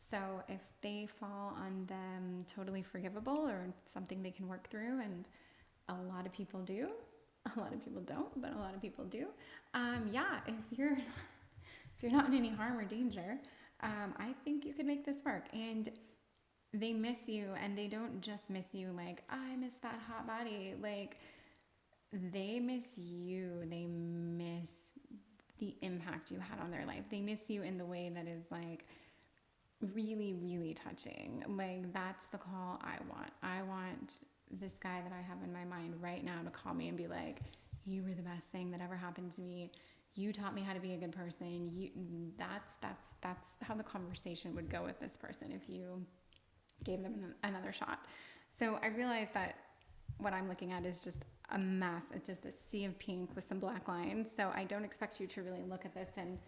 So if they fall on them totally forgivable, or something they can work through, and a lot of people do, a lot of people don't, but a lot of people do. If you're not in any harm or danger, I think you could make this work. And they miss you, and they don't just miss you like, I miss that hot body. Like, they miss you. They miss the impact you had on their life. They miss you in the way that is like really, really touching. Like, that's the call I want. I want this guy that I have in my mind right now to call me and be like, you were the best thing that ever happened to me. You taught me how to be a good person. That's how the conversation would go with this person if you gave them another shot. So I realized that what I'm looking at is just a mess. It's just a sea of pink with some black lines. So I don't expect you to really look at this and,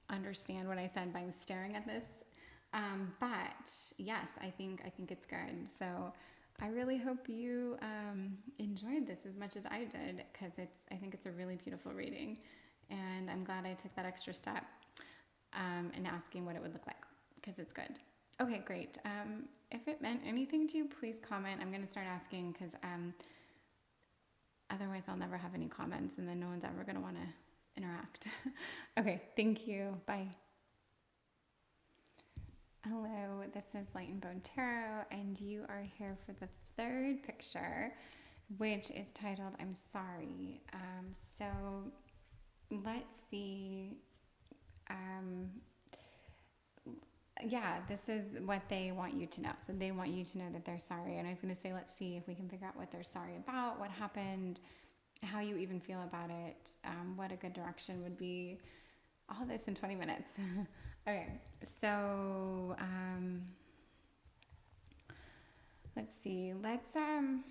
understand what I said by staring at this. But yes, I think it's good. So I really hope you enjoyed this as much as I did, because I think it's a really beautiful reading, and I'm glad I took that extra step in asking what it would look like, because it's good. Okay, great. If it meant anything to you, please comment. I'm going to start asking, because otherwise I'll never have any comments, and then no one's ever going to want to interact. Okay, thank you. Bye. Hello, this is Light and Bone Tarot, and you are here for the third picture, which is titled I'm Sorry. So let's see. This is what they want you to know. So they want you to know that they're sorry. And I was going to say, let's see if we can figure out what they're sorry about, what happened, how you even feel about it, what a good direction would be. All this in 20 minutes. Okay, so let's see. Let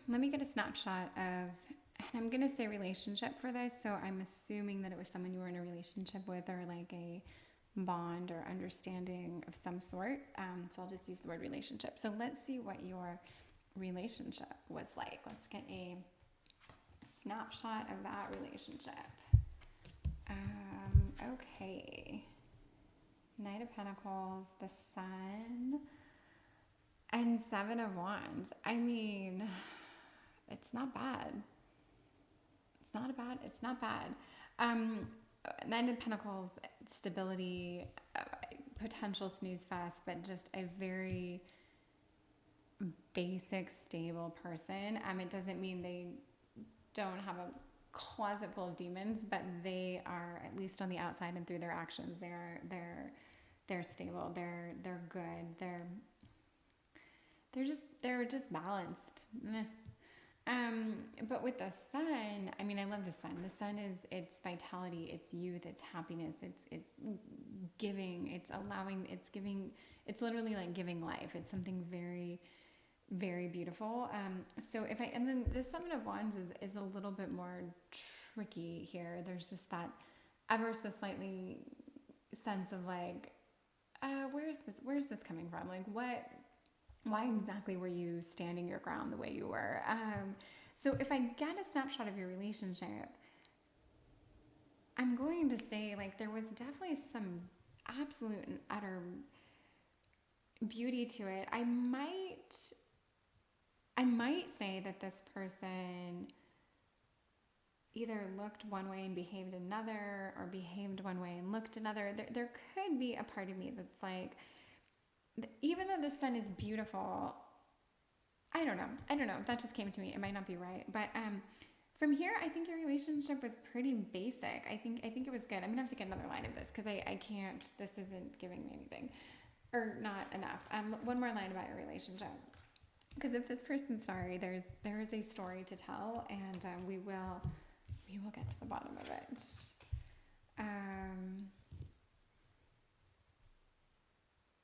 me get a snapshot of, and I'm going to say relationship for this. So I'm assuming that it was someone you were in a relationship with, or like a bond or understanding of some sort. So I'll just use the word relationship. So let's see what your relationship was like. Let's get a snapshot of that relationship. Okay. Knight of Pentacles, the Sun, and Seven of Wands. I mean, it's not bad. It's not bad. Knight of Pentacles, stability, potential snooze fest, but just a very basic, stable person. It doesn't mean they don't have a closet full of demons, but they are, at least on the outside and through their actions, they're stable, they're good, they're just balanced. But with the Sun, I mean, I love the Sun. The Sun is, it's vitality, it's youth, it's happiness, it's giving, it's allowing, it's giving, it's literally like giving life. It's something very, very beautiful. So and then the Seven of Wands is a little bit more tricky here. There's just that ever so slightly sense of like, where's this coming from? Like, why exactly were you standing your ground the way you were? So if I get a snapshot of your relationship, I'm going to say like there was definitely some absolute and utter beauty to it. I might say that this person either looked one way and behaved another, or behaved one way and looked another. There could be a part of me that's like, even though the sun is beautiful, I don't know. That just came to me. It might not be right, but from here, I think your relationship was pretty basic. I think it was good. I'm gonna have to get another line of this because I can't. This isn't giving me anything, or not enough. One more line about your relationship. Because if this person's sorry, there is a story to tell, and we will get to the bottom of it.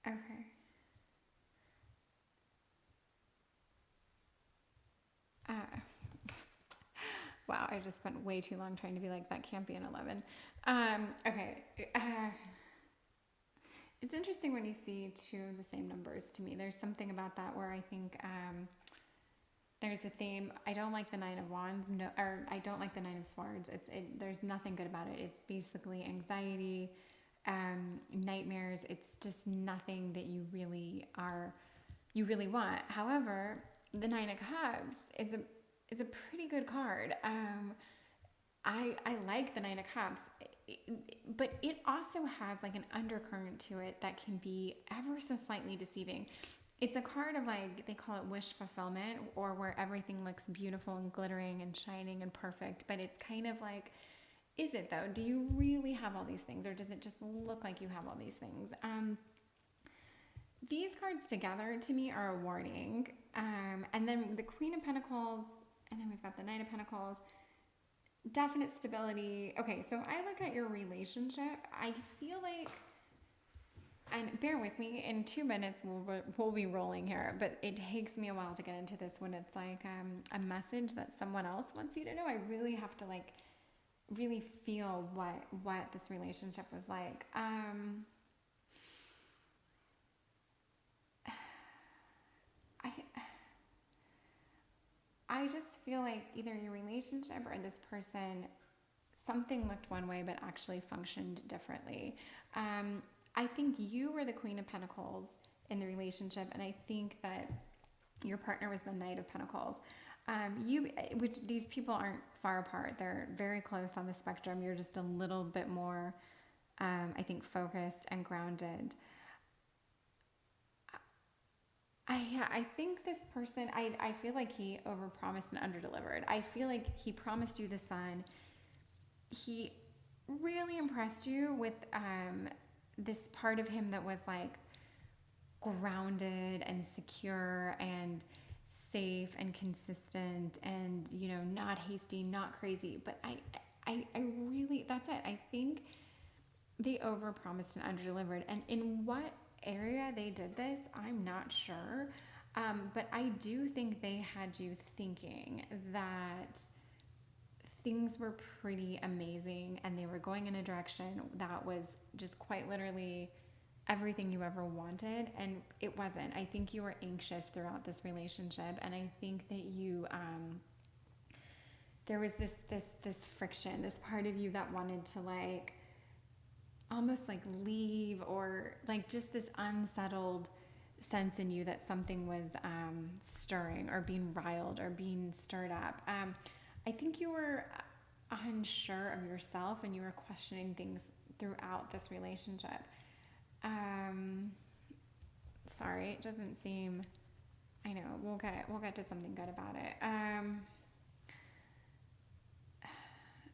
Okay. Wow, I just spent way too long trying to be like, that can't be an 11. Okay. It's interesting when you see two of the same numbers to me. There's something about that where I think there's a theme. I don't like the 9 of Wands, or I don't like the 9 of Swords. There's nothing good about it. It's basically anxiety, nightmares. It's just nothing that you really want. However, the 9 of Cups is a pretty good card. I like the 9 of Cups, but it also has like an undercurrent to it that can be ever so slightly deceiving. It's a card of like, they call it wish fulfillment, or where everything looks beautiful and glittering and shining and perfect, but it's kind of like, is it though? Do you really have all these things, or does it just look like you have all these things? These cards together to me are a warning. And then the Queen of Pentacles, and then we've got the Knight of Pentacles. Definite stability. Okay, so I look at your relationship. I feel like, and bear with me, in 2 minutes we'll be rolling here, but it takes me a while to get into this when it's like a message that someone else wants you to know. I really have to like really feel what this relationship was like. I just feel like either your relationship or this person, something looked one way but actually functioned differently. I think you were the Queen of Pentacles in the relationship, and I think that your partner was the Knight of Pentacles. Which these people aren't far apart. They're very close on the spectrum. You're just a little bit more, I think, focused and grounded. I think this person, I feel like he overpromised and underdelivered. I feel like he promised you the sun. He really impressed you with this part of him that was like grounded and secure and safe and consistent and, you know, not hasty, not crazy. But I really, that's it. I think they overpromised and underdelivered. And in what area they did this, I'm not sure, but I do think they had you thinking that things were pretty amazing and they were going in a direction that was just quite literally everything you ever wanted, and it wasn't. I think you were anxious throughout this relationship, and I think that you there was this friction, this part of you that wanted to like almost like leave, or like just this unsettled sense in you that something was stirring or being riled or being stirred up. I think you were unsure of yourself and you were questioning things throughout this relationship. Sorry, it doesn't seem, I know, we'll get to something good about it.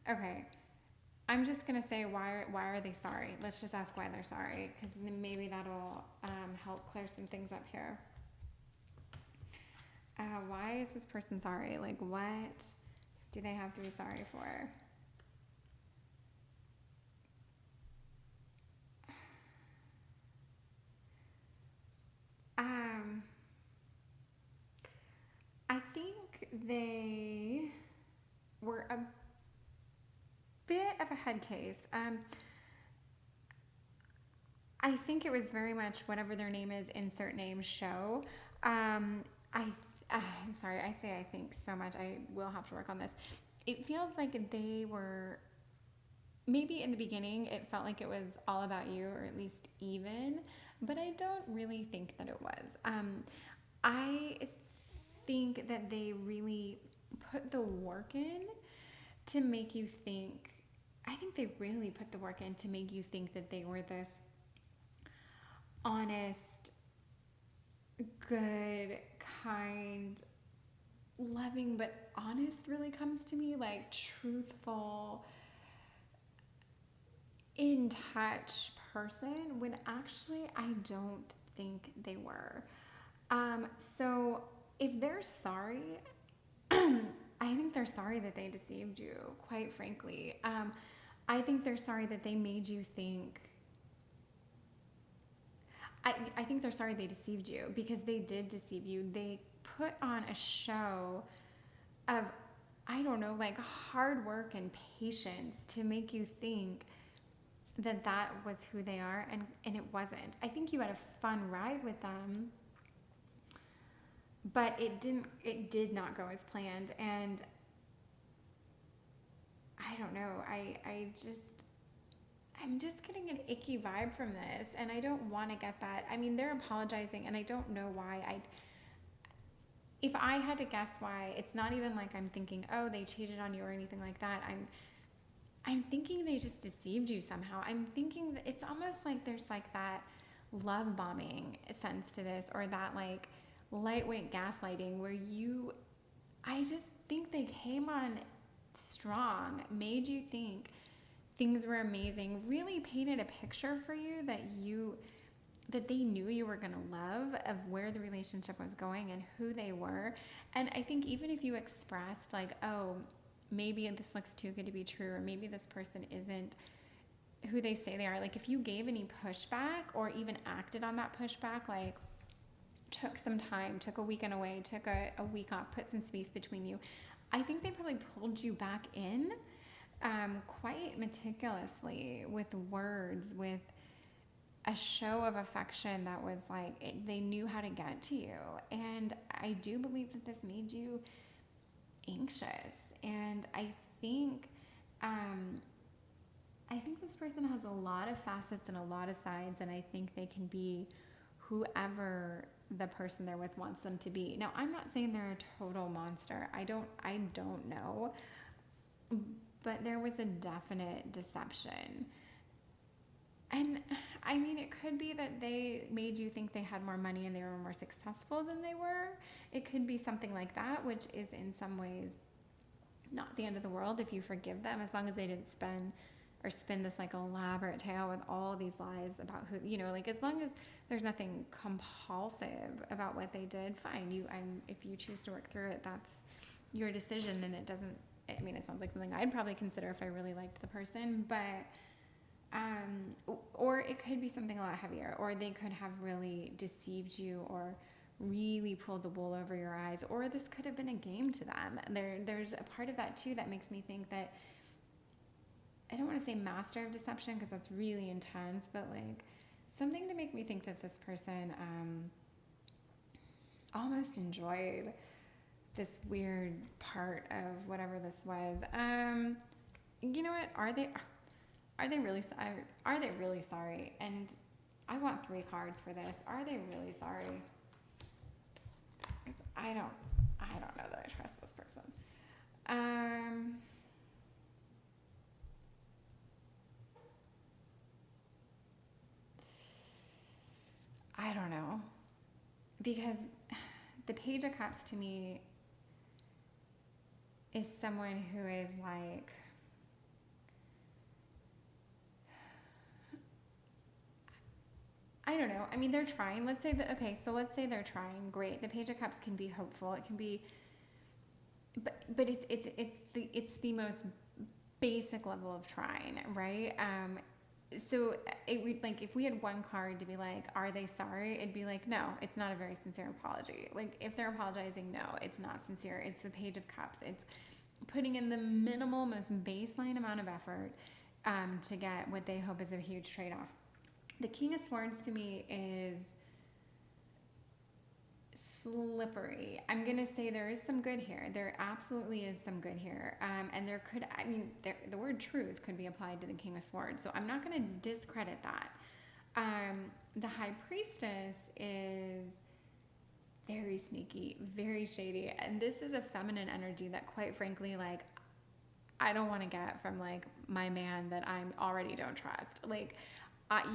Okay. I'm just going to say, why are they sorry? Let's just ask why they're sorry, because maybe that'll help clear some things up here. Why is this person sorry? Like, what do they have to be sorry for? I think they were a head case. I think it was very much whatever their name is, insert name, show. I'm sorry, I say I think so much. I will have to work on this. It feels like they were, maybe in the beginning, it felt like it was all about you, or at least even, but I don't really think that it was. I think that they really put the work in to make you think, I think they really put the work in to make you think that they were this honest, good, kind, loving, but honest really comes to me, like truthful, in touch person, when actually I don't think they were. So if they're sorry, I think they're sorry that they deceived you, quite frankly. I think they're sorry that they made you think. I think they're sorry they deceived you, because they did deceive you. They put on a show of, I don't know, like hard work and patience to make you think that that was who they are, and it wasn't. I think you had a fun ride with them, but it did not go as planned. And I don't know, I'm just getting an icky vibe from this, and I don't want to get that. I mean, they're apologizing, and I don't know why. If I had to guess why, it's not even like I'm thinking, oh, they cheated on you or anything like that. I'm thinking they just deceived you somehow. I'm thinking that it's almost like there's like that love bombing sense to this, or that like lightweight gaslighting where I just think they came on strong, made you think things were amazing, really painted a picture for you that they knew you were going to love, of where the relationship was going and who they were. And I think even if you expressed like, oh, maybe this looks too good to be true, or maybe this person isn't who they say they are, like if you gave any pushback or even acted on that pushback, like took some time, took a weekend away, took a week off, put some space between you, I think they probably pulled you back in quite meticulously, with words, with a show of affection that was like, they knew how to get to you. And I do believe that this made you anxious. And I think this person has a lot of facets and a lot of sides, and I think they can be whoever the person they're with wants them to be. Now, I'm not saying they're a total monster. I don't know. But there was a definite deception. And I mean, it could be that they made you think they had more money and they were more successful than they were. It could be something like that, which is in some ways not the end of the world if you forgive them, as long as they didn't spin this like elaborate tale with all these lies about who, like as long as there's nothing compulsive about what they did, fine. If you choose to work through it, that's your decision, and it doesn't, I mean, it sounds like something I'd probably consider if I really liked the person, but or it could be something a lot heavier, or they could have really deceived you, or really pulled the wool over your eyes, or this could have been a game to them. There's a part of that too that makes me think that, I don't want to say master of deception because that's really intense, but like something to make me think that this person almost enjoyed this weird part of whatever this was. You know what? Are they really sorry? And I want 3 cards for this. Are they really sorry? Because I don't know that I trust this person. I don't know, because the Page of Cups to me is someone who is like, I don't know. I mean, they're trying. Let's say let's say they're trying. Great. The Page of Cups can be hopeful. It can be, but it's the most basic level of trying, right? So it would, like, if we had one card to be like, are they sorry? It'd be like, no, it's not a very sincere apology. Like, if they're apologizing, no, it's not sincere. It's the Page of Cups. It's putting in the minimal, most baseline amount of effort to get what they hope is a huge trade-off. The King of Swords to me is slippery. I'm going to say there is some good here. There absolutely is some good here. And there could, I mean, the word truth could be applied to the King of Swords. So I'm not going to discredit that. The High Priestess is very sneaky, very shady. And this is a feminine energy that, quite frankly, like, I don't want to get from like my man that I already don't trust. Like,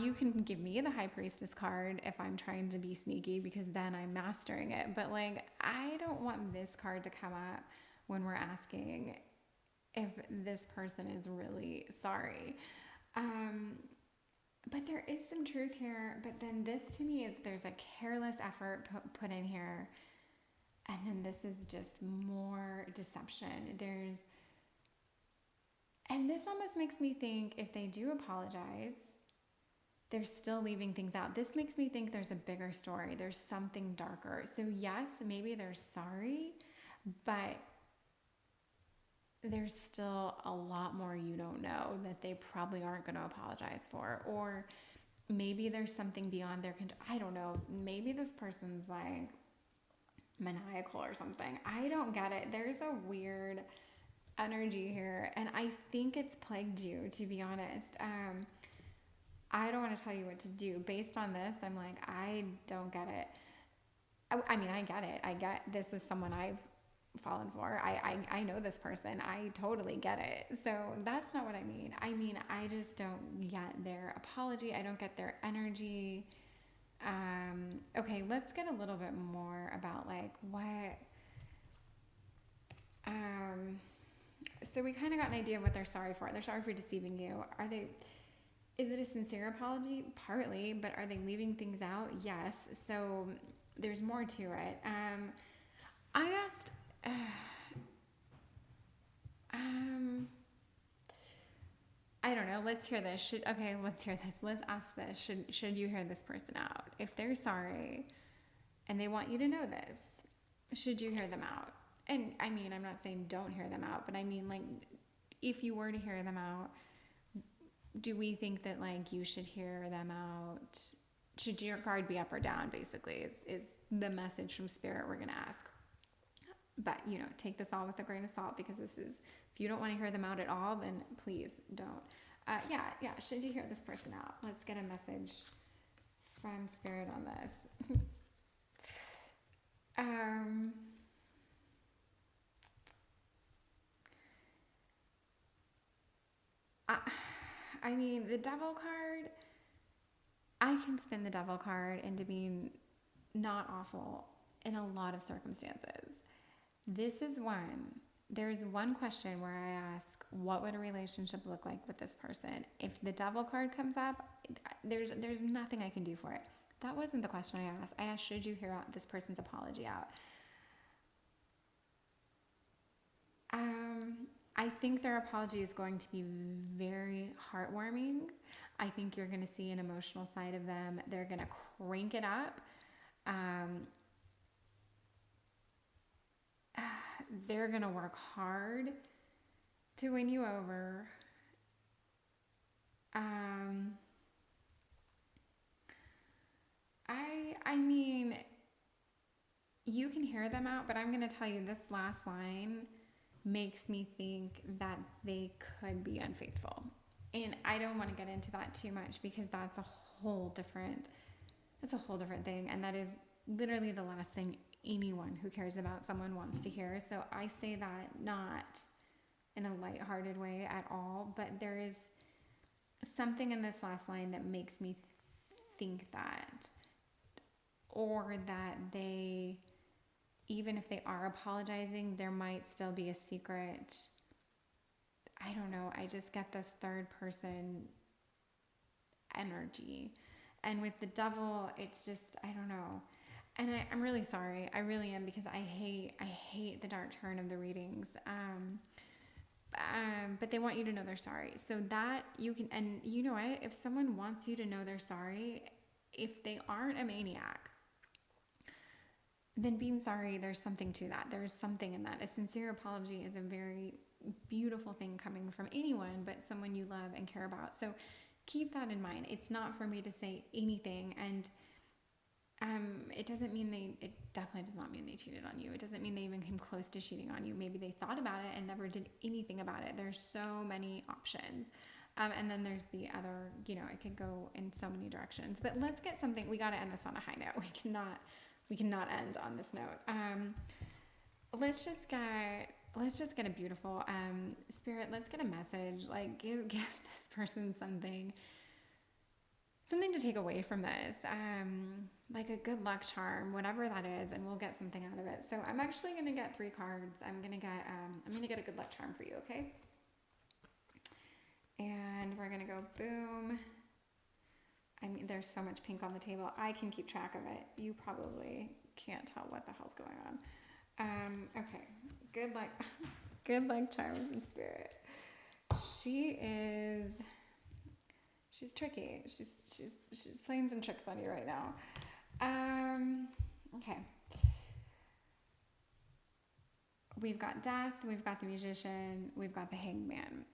you can give me the High Priestess card if I'm trying to be sneaky, because then I'm mastering it. But like, I don't want this card to come up when we're asking if this person is really sorry. But there is some truth here. But then this to me is, there's a careless effort put in here. And then this is just more deception. And this almost makes me think, if they do apologize, they're still leaving things out. This makes me think there's a bigger story. There's something darker. So yes, maybe they're sorry, but there's still a lot more you don't know that they probably aren't going to apologize for. Or maybe there's something beyond their control. I don't know. Maybe this person's like maniacal or something. I don't get it. There's a weird energy here, and I think it's plagued you, to be honest. I don't want to tell you what to do. Based on this, I'm like, I don't get it. I mean, I get it. I get this is someone I've fallen for. I know this person. I totally get it. So that's not what I mean. I mean, I just don't get their apology. I don't get their energy. Okay, let's get a little bit more about like what... So we kind of got an idea of what they're sorry for. They're sorry for deceiving you. Is it a sincere apology? Partly, but are they leaving things out? Yes. So there's more to it. I asked, I don't know. Let's hear this. Let's hear this. Let's ask this. Should you hear this person out? If they're sorry and they want you to know this, should you hear them out? And I mean, I'm not saying don't hear them out, but I mean, like, if you were to hear them out, do we think that like you should hear them out? Should your guard be up or down, basically, is the message from Spirit we're going to ask. But, you know, take this all with a grain of salt, because this is, if you don't want to hear them out at all, then please don't. Yeah, should you hear this person out? Let's get a message from Spirit on this. I mean, the Devil card, I can spin the Devil card into being not awful in a lot of circumstances. This is one. There's one question where I ask, what would a relationship look like with this person? If the Devil card comes up, there's nothing I can do for it. That wasn't the question I asked. I asked, should you hear out this person's apology out? I think their apology is going to be very heartwarming. I think you're going to see an emotional side of them. They're going to crank it up. They're going to work hard to win you over. I mean, you can hear them out, but I'm going to tell you, this last line makes me think that they could be unfaithful. And I don't want to get into that too much, because that's a whole different thing. And that is literally the last thing anyone who cares about someone wants to hear. So I say that not in a lighthearted way at all, but there is something in this last line that makes me think that, or that they, even if they are apologizing, there might still be a secret. I don't know. I just get this third person energy. And with the Devil, it's just, I don't know. And I'm really sorry. I really am, because I hate the dark turn of the readings. But they want you to know they're sorry. So that you can, and you know what? If someone wants you to know they're sorry, if they aren't a maniac, then being sorry, there's something to that. There's something in that. A sincere apology is a very beautiful thing coming from anyone but someone you love and care about. So keep that in mind. It's not for me to say anything, and it doesn't mean it definitely does not mean they cheated on you. It doesn't mean they even came close to cheating on you. Maybe they thought about it and never did anything about it. There's so many options. And then there's the other, it could go in so many directions. But let's get something. We got to end this on a high note. We cannot end on this note. Let's just get a beautiful Spirit. Let's get a message. Like give this person something to take away from this, like a good luck charm, whatever that is, and we'll get something out of it. So I'm actually going to get 3 cards. I'm going to get a good luck charm for you, okay? And we're going to go boom. I mean, there's so much pink on the table. I can keep track of it. You probably can't tell what the hell's going on. Okay. Good luck charm from Spirit. She's tricky. She's playing some tricks on you right now. Okay. We've got Death, we've got the Magician, we've got the Hangman.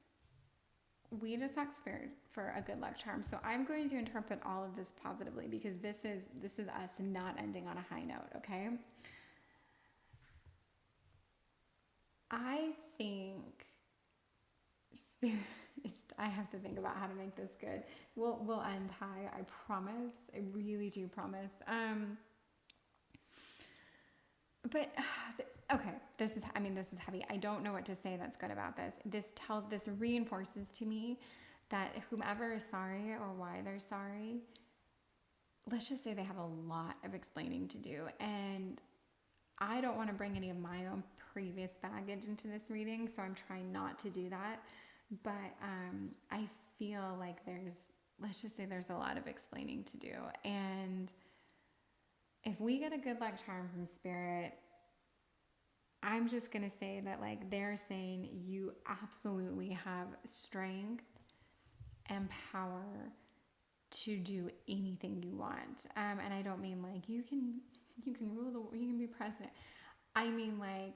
We just asked Spirit for a good luck charm. So I'm going to interpret all of this positively because this is us not ending on a high note, okay? I think Spirit, I have to think about how to make this good. We'll end high, I promise. I really do promise. But okay, this is heavy. I don't know what to say that's good about this. This reinforces to me that whomever is sorry or why they're sorry, let's just say they have a lot of explaining to do. And I don't want to bring any of my own previous baggage into this reading, so I'm trying not to do that. But I feel like let's just say there's a lot of explaining to do. And if we get a good luck charm from Spirit, I'm just going to say that like they're saying you absolutely have strength and power to do anything you want. And I don't mean like you can rule you can be president. I mean like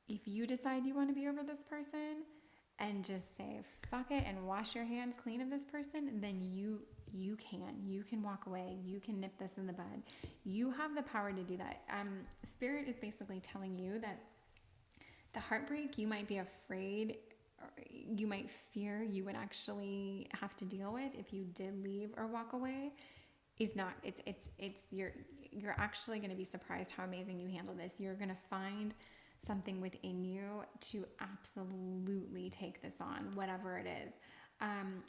if you decide you want to be over this person and just say fuck it and wash your hands clean of this person, then you can walk away. You can nip this in the bud. You have the power to do that. Spirit is basically telling you that the heartbreak you might be afraid, or you might fear you would actually have to deal with if you did leave or walk away is not, you're actually going to be surprised how amazing you handle this. You're going to find something within you to absolutely take this on, whatever it is.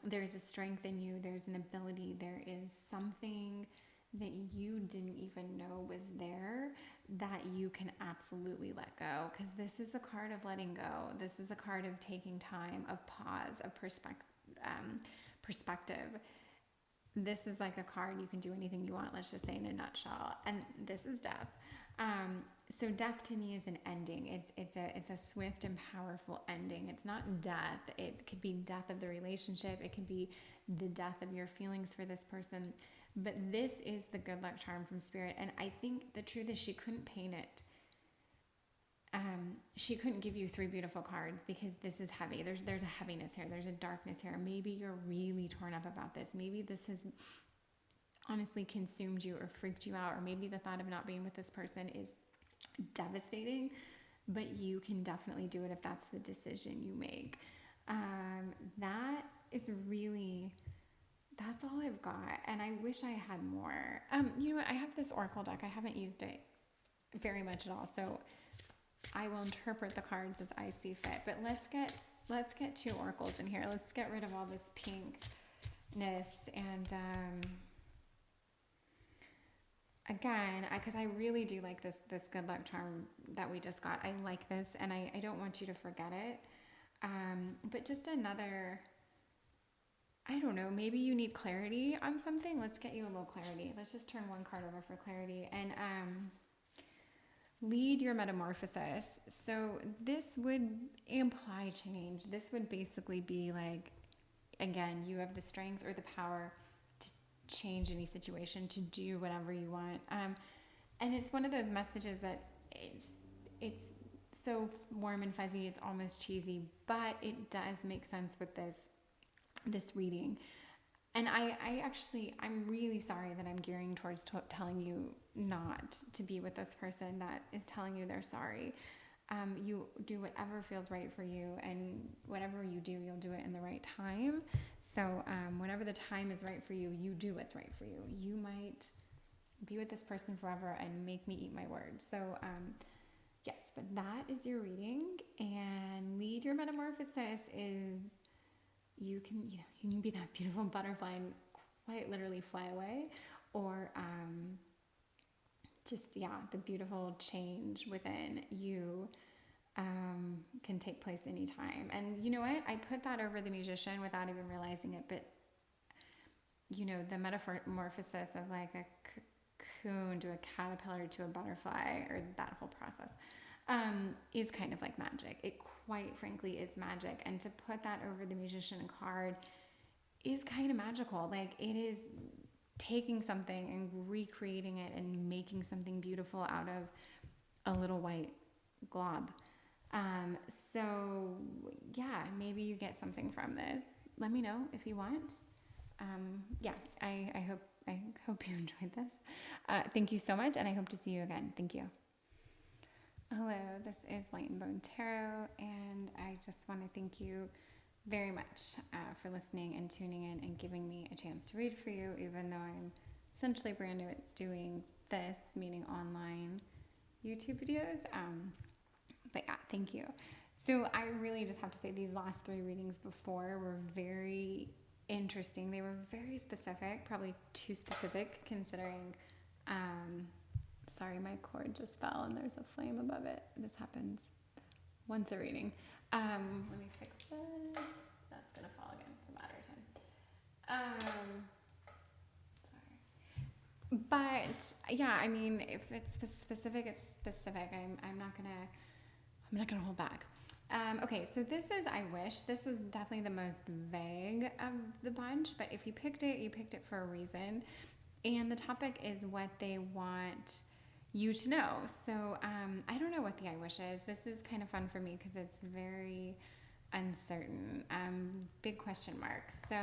There's a strength in you. There's an ability. There is something that you didn't even know was there that you can absolutely let go. Because this is a card of letting go. This is a card of taking time, of pause, of perspective. This is like a card you can do anything you want, let's just say in a nutshell. And this is death. So death to me is an ending. It's a swift and powerful ending. It's not death. It could be death of the relationship. It could be the death of your feelings for this person. But this is the good luck charm from Spirit. And I think the truth is she couldn't paint it. She couldn't give you 3 beautiful cards because this is heavy. There's a heaviness here. There's a darkness here. Maybe you're really torn up about this. Maybe this has honestly consumed you or freaked you out, or maybe the thought of not being with this person is devastating, but you can definitely do it if that's the decision you make. That's all I've got, and I wish I had more. You know what, I have this oracle deck. I haven't used it very much at all, so I will interpret the cards as I see fit. But let's get 2 oracles in here. Let's get rid of all this pinkness and again, because I really do like this good luck charm that we just got. I like this, and I don't want you to forget it. But just another, I don't know, maybe you need clarity on something. Let's get you a little clarity. Let's just turn 1 card over for clarity. And lead your metamorphosis. So this would imply change. This would basically be like, again, you have the strength or the power to change any situation, to do whatever you want. And it's one of those messages that it's so warm and fuzzy, it's almost cheesy, but it does make sense with this reading. And I'm really sorry that I'm gearing towards telling you not to be with this person that is telling you they're sorry. You do whatever feels right for you, and whatever you do, you'll do it in the right time. So whenever the time is right for you, you do what's right for you. You might be with this person forever and make me eat my words. So yes, but that is your reading. And lead your metamorphosis is you can be that beautiful butterfly and quite literally fly away, or the beautiful change within you can take place anytime. And you know what? I put that over the musician without even realizing it, but the metamorphosis of like a cocoon to a caterpillar to a butterfly, or that whole process, is kind of like magic. It quite frankly is magic. And to put that over the musician card is kind of magical. Like, it is taking something and recreating it and making something beautiful out of a little white glob. So yeah, maybe you get something from this. Let me know if you want. I hope you enjoyed this. Thank you so much, and I hope to see you again. Thank you. Hello, this is Light and Bone Tarot, and I just want to thank you very much for listening and tuning in and giving me a chance to read for you, even though I'm essentially brand new at doing this, meaning online YouTube videos. But yeah, thank you. So I really just have to say, these last 3 readings before were very interesting. They were very specific, probably too specific considering, sorry, my cord just fell and there's a flame above it. This happens once a reading. Let me fix this. That's gonna fall again. It's a matter of time. Sorry. But yeah, I mean, if it's specific, it's specific. I'm not gonna hold back. Okay, so this is I Wish. This is definitely the most vague of the bunch, but if you picked it for a reason. And the topic is what they want you to know. So I don't know what the I Wish is. This is kind of fun for me because it's very uncertain. Big question mark. So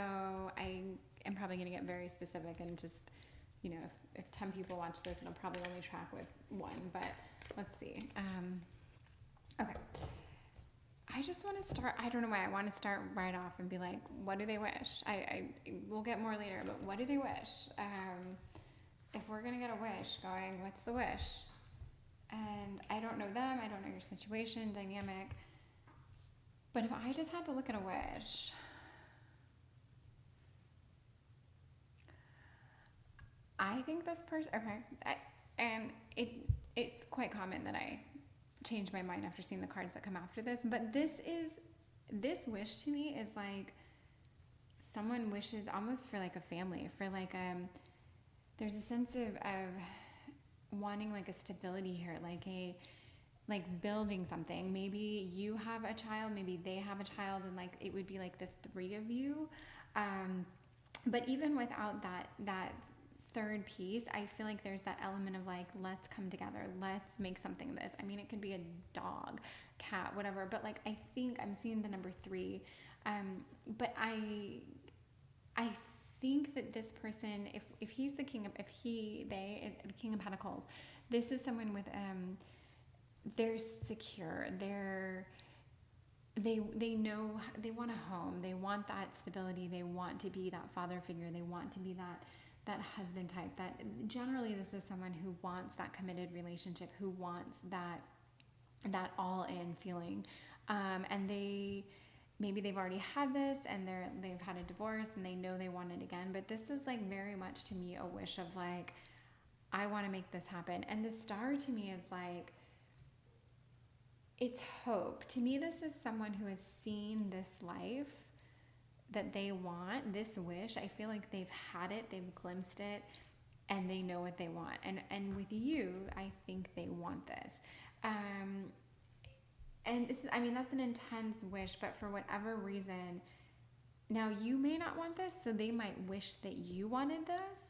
I am probably going to get very specific and just, if 10 people watch this, it'll probably only track with 1, but let's see. Okay. I just want to start, I don't know why, I want to start right off and be like, what do they wish? We'll get more later, but what do they wish? If we're going to get a wish going, what's the wish? And I don't know them, I don't know your situation, dynamic, but if I just had to look at a wish, I think this person, okay, and it's quite common that I change my mind after seeing the cards that come after this, but this wish to me is like someone wishes almost for like a family, for like there's a sense of wanting like a stability here, like building something. Maybe you have a child, maybe they have a child, and like it would be like the 3 of you, but even without that third piece, I feel like there's that element of like, let's come together, let's make something of this. I mean, it could be a dog, cat, whatever, but like I think I'm seeing the number 3, but I think that this person, if he's the king of, the King of Pentacles, this is someone with they're secure, they know, they want a home, they want that stability, they want to be that father figure, they want to be that husband type. That generally this is someone who wants that committed relationship, who wants that all in feeling, and maybe they've already had this and they've had a divorce and they know they want it again, but this is like very much to me a wish of like, I want to make this happen. And the star to me is like, it's hope. To me, this is someone who has seen this life that they want, this wish. I feel like they've had it, they've glimpsed it, and they know what they want. And with you, I think they want this. And that's an intense wish, but for whatever reason, now you may not want this, so they might wish that you wanted this.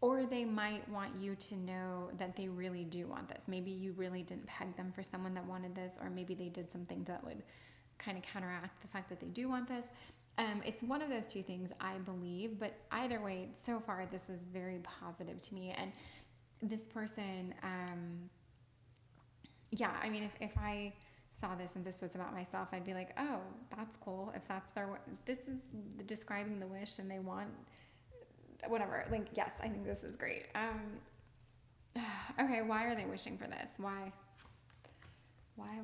Or they might want you to know that they really do want this. Maybe you really didn't peg them for someone that wanted this, or maybe they did something that would kind of counteract the fact that they do want this. It's one of those two things, I believe, but either way, so far, this is very positive to me. And this person, yeah, I mean, if I saw this and this was about myself, I'd be like, oh, that's cool. If that's this is describing the wish and they want whatever. Like, yes, I think this is great. Okay, why are they wishing for this? Why? Why?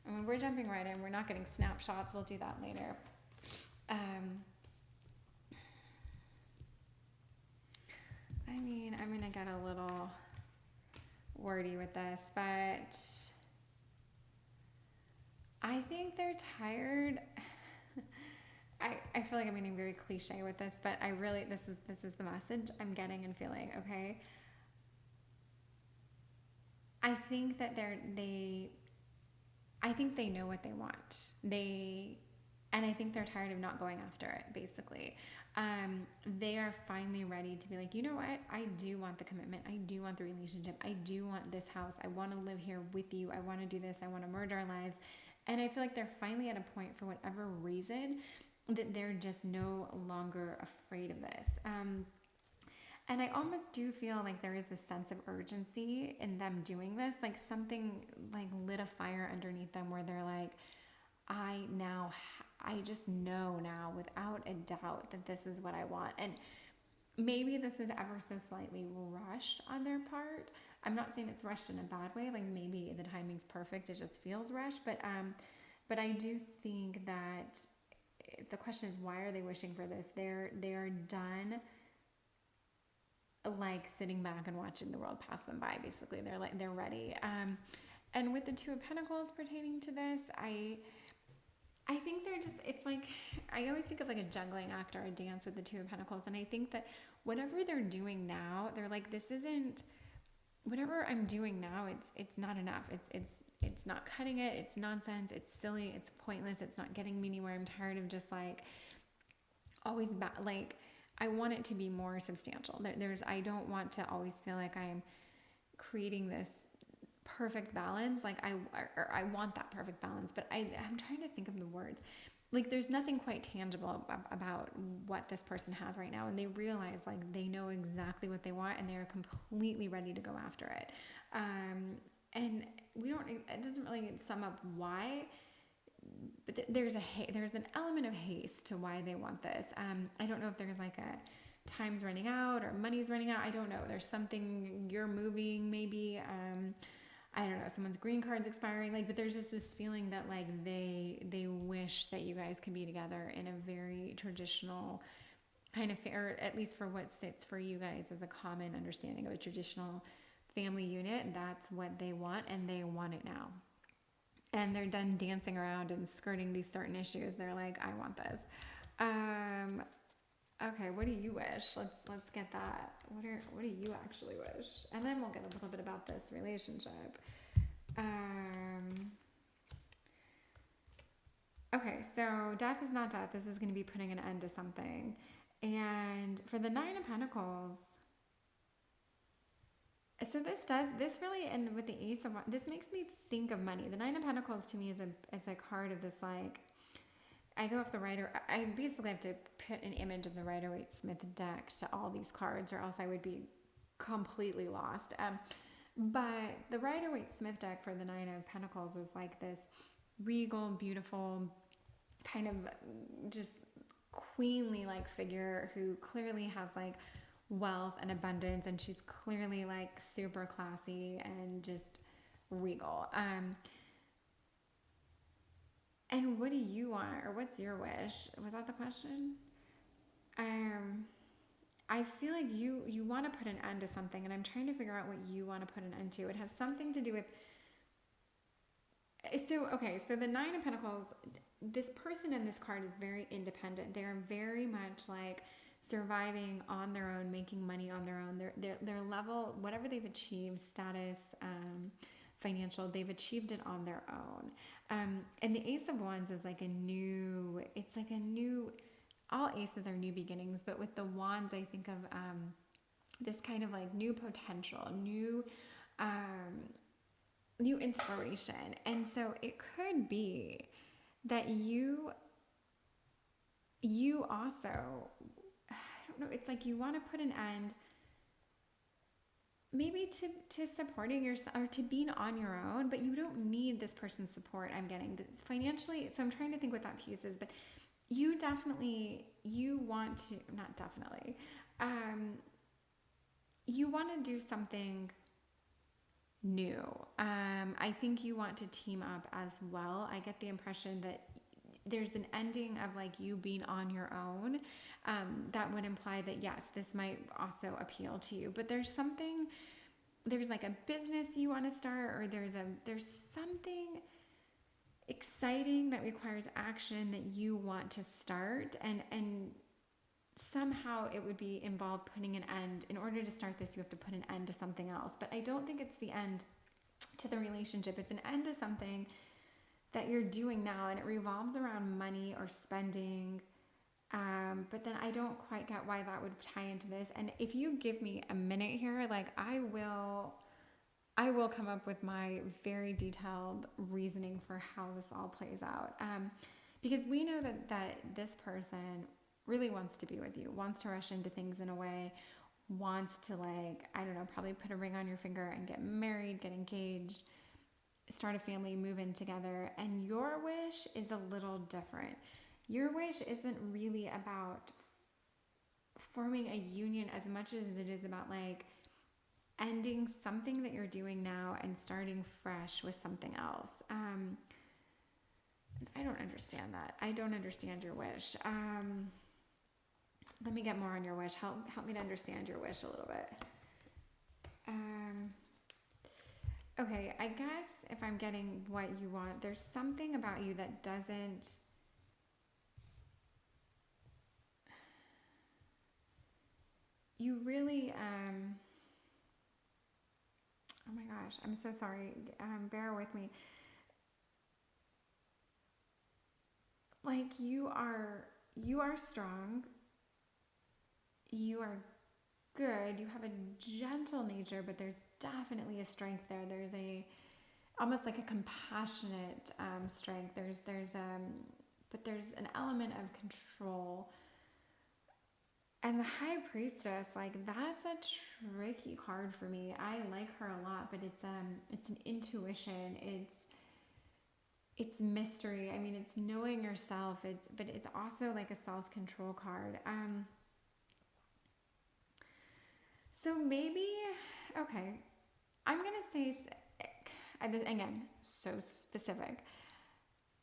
I mean, we're jumping right in. We're not getting snapshots. We'll do that later. I mean, I'm gonna get a little wordy with this, but I think they're tired. I feel like I'm getting very cliche with this, but I really, this is the message I'm getting and feeling, okay? I think that I think they know what they want. And I think they're tired of not going after it, basically. They are finally ready to be like, you know what? I do want the commitment. I do want the relationship. I do want this house. I want to live here with you. I want to do this. I want to merge our lives. And I feel like they're finally at a point, for whatever reason, that they're just no longer afraid of this. And I almost do feel like there is a sense of urgency in them doing this, like something like lit a fire underneath them where they're like, I just know now without a doubt that this is what I want. And maybe this is ever so slightly rushed on their part. I'm not saying it's rushed in a bad way. Like, maybe the timing's perfect. It just feels rushed. But I do think that if the question is, why are they wishing for this? They are done, like, sitting back and watching the world pass them by. Basically, they're ready. And with the Two of Pentacles pertaining to this, I think they're just, it's like, I always think of like a juggling act or a dance with the Two of Pentacles. And I think that whatever they're doing now, they're like, this isn't, whatever I'm doing now, it's not enough. It's not cutting it. It's nonsense. It's silly. It's pointless. It's not getting me anywhere. I'm tired of just like always like, I want it to be more substantial. I don't want to always feel like I'm creating this perfect balance. Like I want that perfect balance, but I'm trying to think of the words. Like, there's nothing quite tangible about what this person has right now. And they realize, like, they know exactly what they want and they're completely ready to go after it. And it doesn't really sum up why, but there's an element of haste to why they want this. I don't know if there's like a time's running out or money's running out. I don't know. There's something, you're moving maybe. I don't know, someone's green card's expiring, like, but there's just this feeling that like they wish that you guys could be together in a very traditional kind of, or at least for what sits for you guys as a common understanding of a traditional family unit. That's what they want, and they want it now. And they're done dancing around and skirting these certain issues. They're like, I want this. Okay, what do you wish? Let's get that. What do you actually wish? And then we'll get a little bit about this relationship. Okay, so death is not death. This is going to be putting an end to something. And for the Nine of Pentacles, so this really, and with the Ace of Wands, this makes me think of money. The Nine of Pentacles to me is a card of this, like, I go off the Rider. I basically have to put an image of the Rider-Waite-Smith deck to all these cards, or else I would be completely lost. But the Rider-Waite-Smith deck for the Nine of Pentacles is like this regal, beautiful, kind of just queenly like figure who clearly has like wealth and abundance, and she's clearly like super classy and just regal. And what do you want, or what's your wish? Was that the question? I feel like you want to put an end to something, and I'm trying to figure out what you want to put an end to. It has something to do with, so the Nine of Pentacles, this person in this card is very independent. They're very much like surviving on their own, making money on their own. Their level, whatever they've achieved, status, financial, they've achieved it on their own. And the Ace of Wands is like a new all aces are new beginnings, but with the wands, I think of this kind of like new potential, new inspiration. And so it could be that you also, I don't know, it's like you want to put an end maybe to supporting yourself or to being on your own, but you don't need this person's support. I'm getting financially, so I'm trying to think what that piece is, but you want to, not definitely, you want to do something new. I think you want to team up as well. I get the impression that there's an ending of like you being on your own. That would imply that yes, this might also appeal to you, but there's like a business you want to start, or there's something exciting that requires action that you want to start, and somehow it would be involved putting an end. In order to start this, you have to put an end to something else. But I don't think it's the end to the relationship. It's an end to something that you're doing now, and it revolves around money or spending. But then I don't quite get why that would tie into this. And if you give me a minute here, like I will come up with my very detailed reasoning for how this all plays out. Because we know that this person really wants to be with you, wants to rush into things in a way, wants to, like, I don't know, probably put a ring on your finger and get married, get engaged, start a family, move in together. And your wish is a little different. Your wish isn't really about forming a union as much as it is about like ending something that you're doing now and starting fresh with something else. I don't understand that. I don't understand your wish. Let me get more on your wish. Help me to understand your wish a little bit. Okay, I guess if I'm getting what you want, there's something about you that doesn't... You really... oh my gosh, I'm so sorry. Bear with me. Like you are strong. You are good. You have a gentle nature, but there's definitely a strength there. There's almost like a compassionate strength. But there's an element of control. And the High Priestess, like that's a tricky card for me. I like her a lot, but it's an intuition. It's mystery. I mean, it's knowing yourself. But it's also like a self-control card. So maybe, okay, I'm going to say, again, so specific.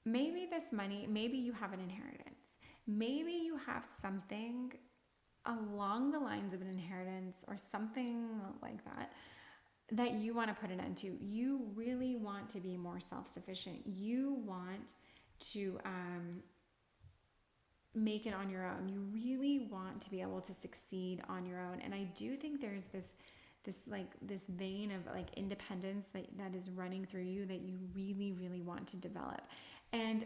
Maybe this money, maybe you have an inheritance. Maybe you have something along the lines of an inheritance or something like that you want to put an end to. You really want to be more self-sufficient. You want to make it on your own. You really want to be able to succeed on your own. And I do think there's this vein of like independence that is running through you that you really, really want to develop. And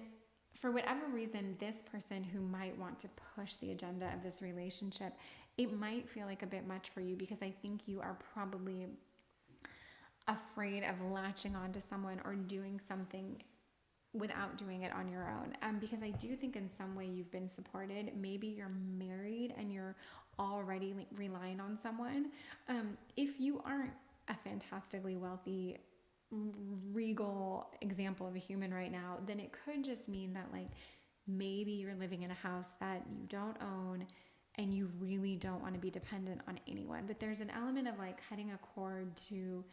for whatever reason, this person who might want to push the agenda of this relationship, it might feel like a bit much for you, because I think you are probably afraid of latching on to someone or doing something without doing it on your own. Because I do think in some way you've been supported. Maybe you're married and you're already relying on someone. If you aren't a fantastically wealthy, regal example of a human right now, then it could just mean that like maybe you're living in a house that you don't own and you really don't want to be dependent on anyone. But there's an element of like cutting a cord to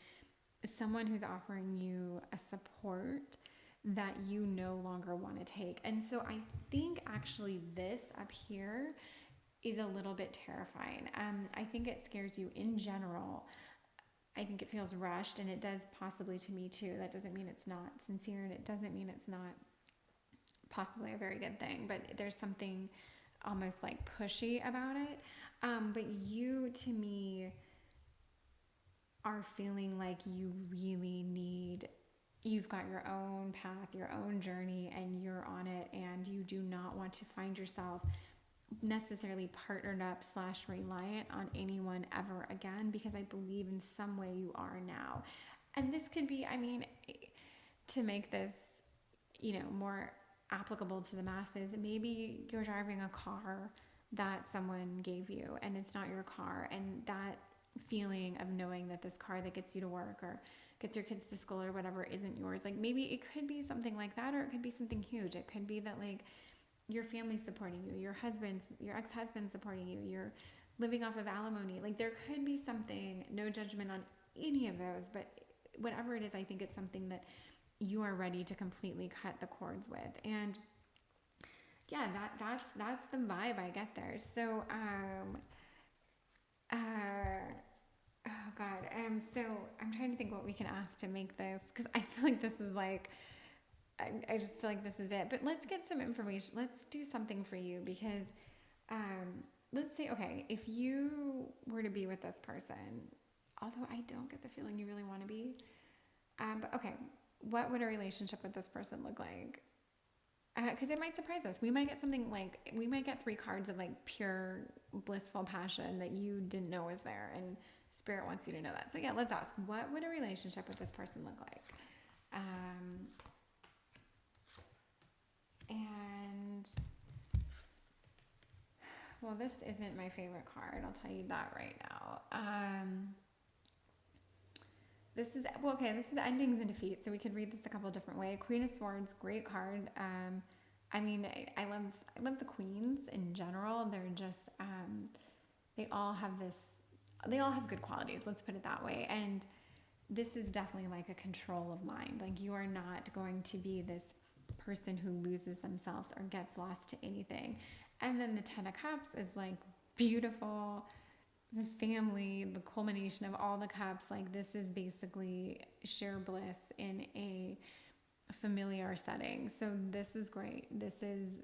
someone who's offering you a support that you no longer want to take. And so I think actually this up here is a little bit terrifying. I think it scares you in general. I think it feels rushed, and it does possibly to me too. That doesn't mean it's not sincere, and it doesn't mean it's not possibly a very good thing, but there's something almost like pushy about it. But you, to me, are feeling like you've got your own path, your own journey, and you're on it, and you do not want to find yourself necessarily partnered up / reliant on anyone ever again, because I believe in some way you are now. And this could be, I mean, to make this, more applicable to the masses, maybe you're driving a car that someone gave you and it's not your car, and that feeling of knowing that this car that gets you to work or gets your kids to school or whatever isn't yours. Like, maybe it could be something like that, or it could be something huge. It could be that, like, your family's supporting you, your ex-husband's supporting you, you're living off of alimony. Like, there could be something, no judgment on any of those, but whatever it is, I think it's something that you are ready to completely cut the cords with. And yeah, that's the vibe I get there. So oh God, so I'm trying to think what we can ask to make this, because I feel like this is like, I just feel like this is it. But let's get some information. Let's do something for you, because let's say, okay, if you were to be with this person, although I don't get the feeling you really want to be, but okay, what would a relationship with this person look like? Because it might surprise us. We might get something like, we might get 3 cards of like pure blissful passion that you didn't know was there, and Spirit wants you to know that. So yeah, let's ask, what would a relationship with this person look like? And well, this isn't my favorite card, I'll tell you that right now. This is, well, okay, this is endings and defeats, so we could read this a couple different ways. Queen of Swords, great card. I mean, I love the queens in general. They're just, they all have good qualities, let's put it that way. And this is definitely like a control of mind. Like, you are not going to be this person who loses themselves or gets lost to anything. And then the 10 of Cups is like beautiful, the family, the culmination of all the cups. Like, this is basically sheer bliss in a familiar setting. So this is great. This is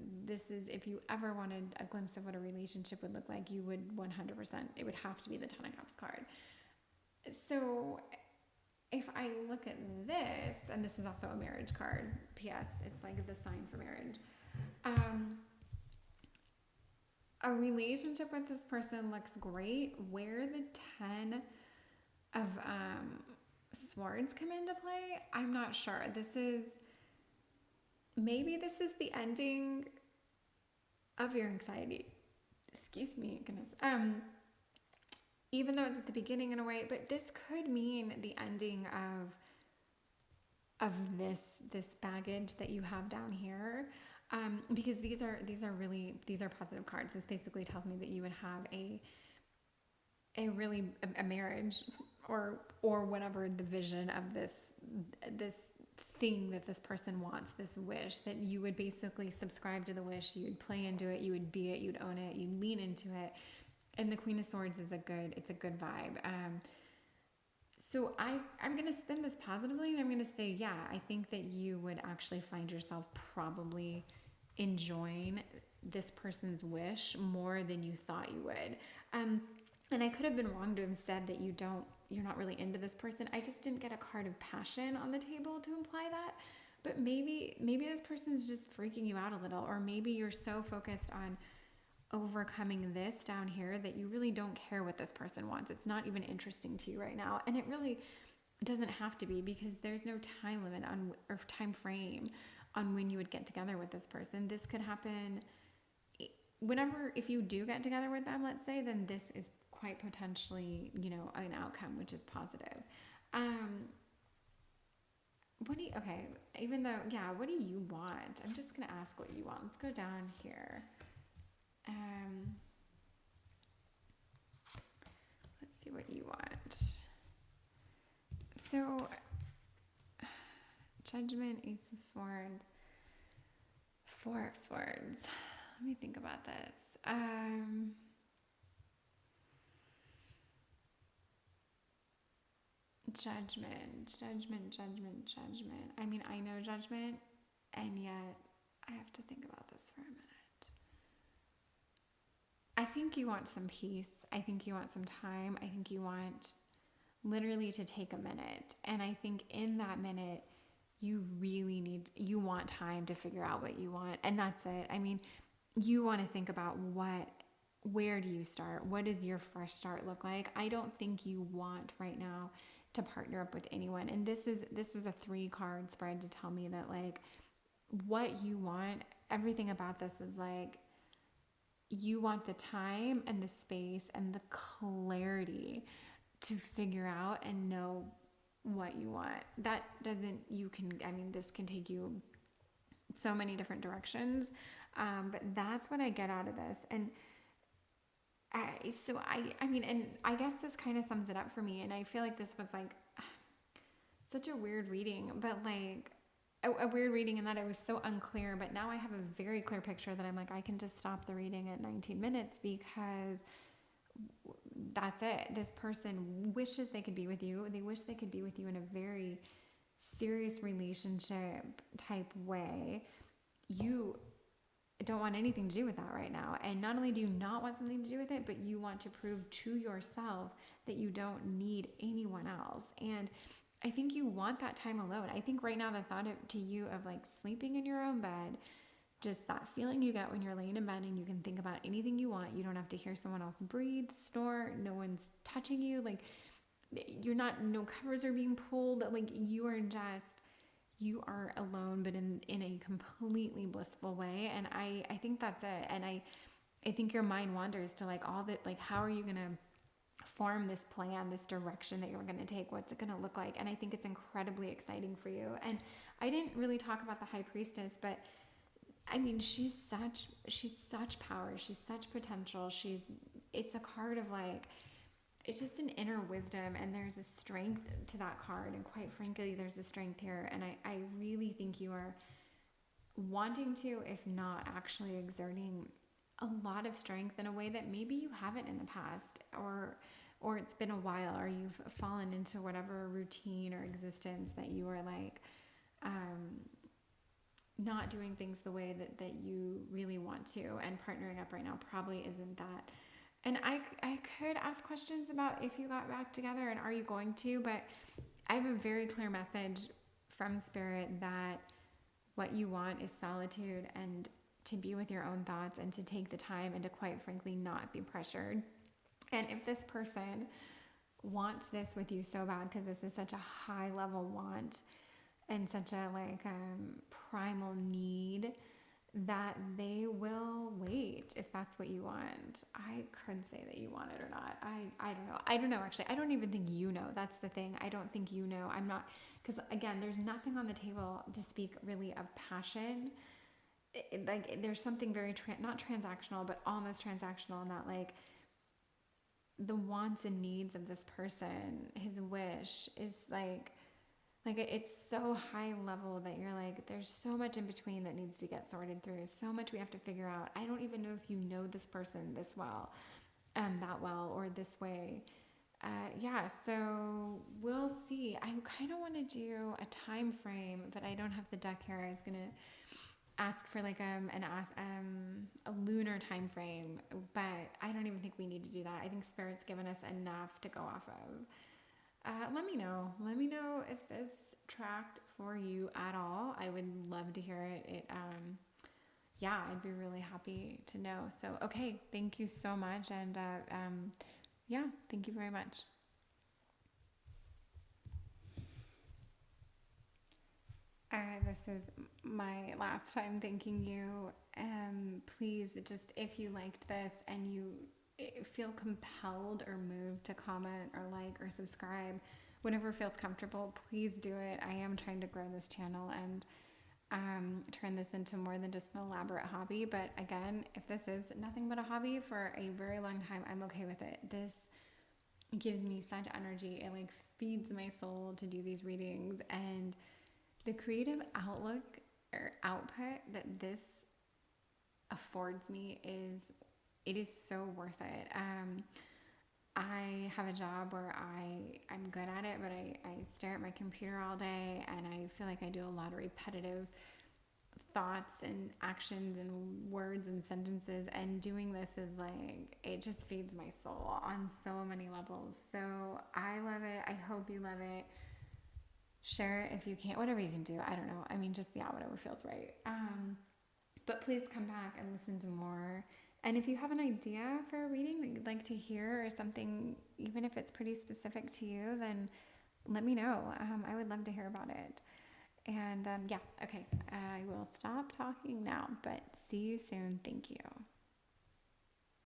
if you ever wanted a glimpse of what a relationship would look like, you would 100%, it would have to be the 10 of Cups card. So if I look at this, and this is also a marriage card, P.S., it's like the sign for marriage. A relationship with this person looks great. Where the 10 of Swords come into play, I'm not sure. Maybe this is the ending of your anxiety. Excuse me, goodness. Even though it's at the beginning in a way, but this could mean the ending of this baggage that you have down here. Because these are positive cards. This basically tells me that you would have a marriage or whatever the vision of this thing that this person wants, this wish, that you would basically subscribe to the wish, you would play into it, you would be it, you'd own it, you'd lean into it. And the Queen of Swords is a good vibe. So I'm going to spin this positively, and I'm going to say, yeah, I think that you would actually find yourself probably enjoying this person's wish more than you thought you would. And I could have been wrong to have said that you're not really into this person. I just didn't get a card of passion on the table to imply that. But maybe this person's just freaking you out a little, or maybe you're so focused on overcoming this down here that you really don't care what this person wants. It's not even interesting to you right now. And it really doesn't have to be, because there's no time limit or time frame on when you would get together with this person. This could happen whenever, if you do get together with them, let's say, then this is quite potentially, an outcome, which is positive. What do you want? I'm just going to ask what you want. Let's go down here. Let's see what you want. So, Judgment, Ace of Swords, 4 of Swords. Let me think about this. Judgment. I mean, I know Judgment, and yet I have to think about this for a minute. I think you want some peace. I think you want some time. I think you want literally to take a minute. And I think in that minute, you want time to figure out what you want. And that's it. I mean, you want to think about where do you start? What does your fresh start look like? I don't think you want right now to partner up with anyone. And this is a 3-card spread to tell me that like what you want, everything about this is like you want the time and the space and the clarity to figure out and know what you want. That doesn't, you can, I mean, this can take you so many different directions. But that's what I get out of this. And I mean, and I guess this kind of sums it up for me. And I feel like this was like such a weird reading, but like a weird reading in that it was so unclear. But now I have a very clear picture that I'm like, I can just stop the reading at 19 minutes because that's it. This person wishes they could be with you. They wish they could be with you in a very serious relationship type way. You don't want anything to do with that right now. And not only do you not want something to do with it, but you want to prove to yourself that you don't need anyone else. And I think you want that time alone. I think right now the thought to you of like sleeping in your own bed, just that feeling you get when you're laying in bed and you can think about anything you want. You don't have to hear someone else breathe, snore, no one's touching you. Like you're not, no covers are being pulled. Like you are alone, but in a completely blissful way. And I think that's it. And I think your mind wanders to like all that, like, how are you going to form this plan, this direction that you're going to take? What's it going to look like? And I think it's incredibly exciting for you. And I didn't really talk about the High Priestess, but I mean, she's such power. She's such potential. It's a card of like, it's just an inner wisdom, and there's a strength to that card. And quite frankly, there's a strength here. And I really think you are wanting to, if not actually exerting a lot of strength in a way that maybe you haven't in the past, or it's been a while, or you've fallen into whatever routine or existence that you are like, not doing things the way that you really want to, and partnering up right now probably isn't that. And I could ask questions about if you got back together and are you going to, but I have a very clear message from Spirit that what you want is solitude and to be with your own thoughts and to take the time and to quite frankly not be pressured. And if this person wants this with you so bad, because this is such a high level want and such a like primal need, that they will wait if that's what you want. I couldn't say that you want it or not. I don't know actually. I don't even think you know. That's the thing. I don't think you know. I'm not, because again, there's nothing on the table to speak really of passion. Like there's something very not transactional, but almost transactional in that like the wants and needs of this person, his wish is like it's so high level that you're like, there's so much in between that needs to get sorted through. So much we have to figure out. I don't even know if you know this person this well, that well, or this way. Yeah, so we'll see. I kind of want to do a time frame, but I don't have the deck here. I was gonna ask for like a lunar time frame, but I don't even think we need to do that. I think Spirit's given us enough to go off of. Let me know if this tracked for you at all. I would love to hear it. Yeah, I'd be really happy to know. So, okay, thank you so much. And, yeah, thank you very much. This is my last time thanking you. Please, just if you liked this and you feel compelled or moved to comment or like or subscribe, whatever feels comfortable, please do it. I am trying to grow this channel and turn this into more than just an elaborate hobby. But again, if this is nothing but a hobby for a very long time, I'm okay with it. This gives me such energy. It like feeds my soul to do these readings, and the creative outlook or output that this affords me is so worth it. I have a job where I'm good at it, but I stare at my computer all day, and I feel like I do a lot of repetitive thoughts and actions and words and sentences, and doing this is like, it just feeds my soul on so many levels. So I love it. I hope you love it. Share it if you can, whatever you can do. I don't know. I mean, just, yeah, whatever feels right. But please come back and listen to more. And if you have an idea for a reading that you'd like to hear or something, even if it's pretty specific to you, then let me know. I would love to hear about it. And yeah, okay, I will stop talking now, but see you soon. Thank you.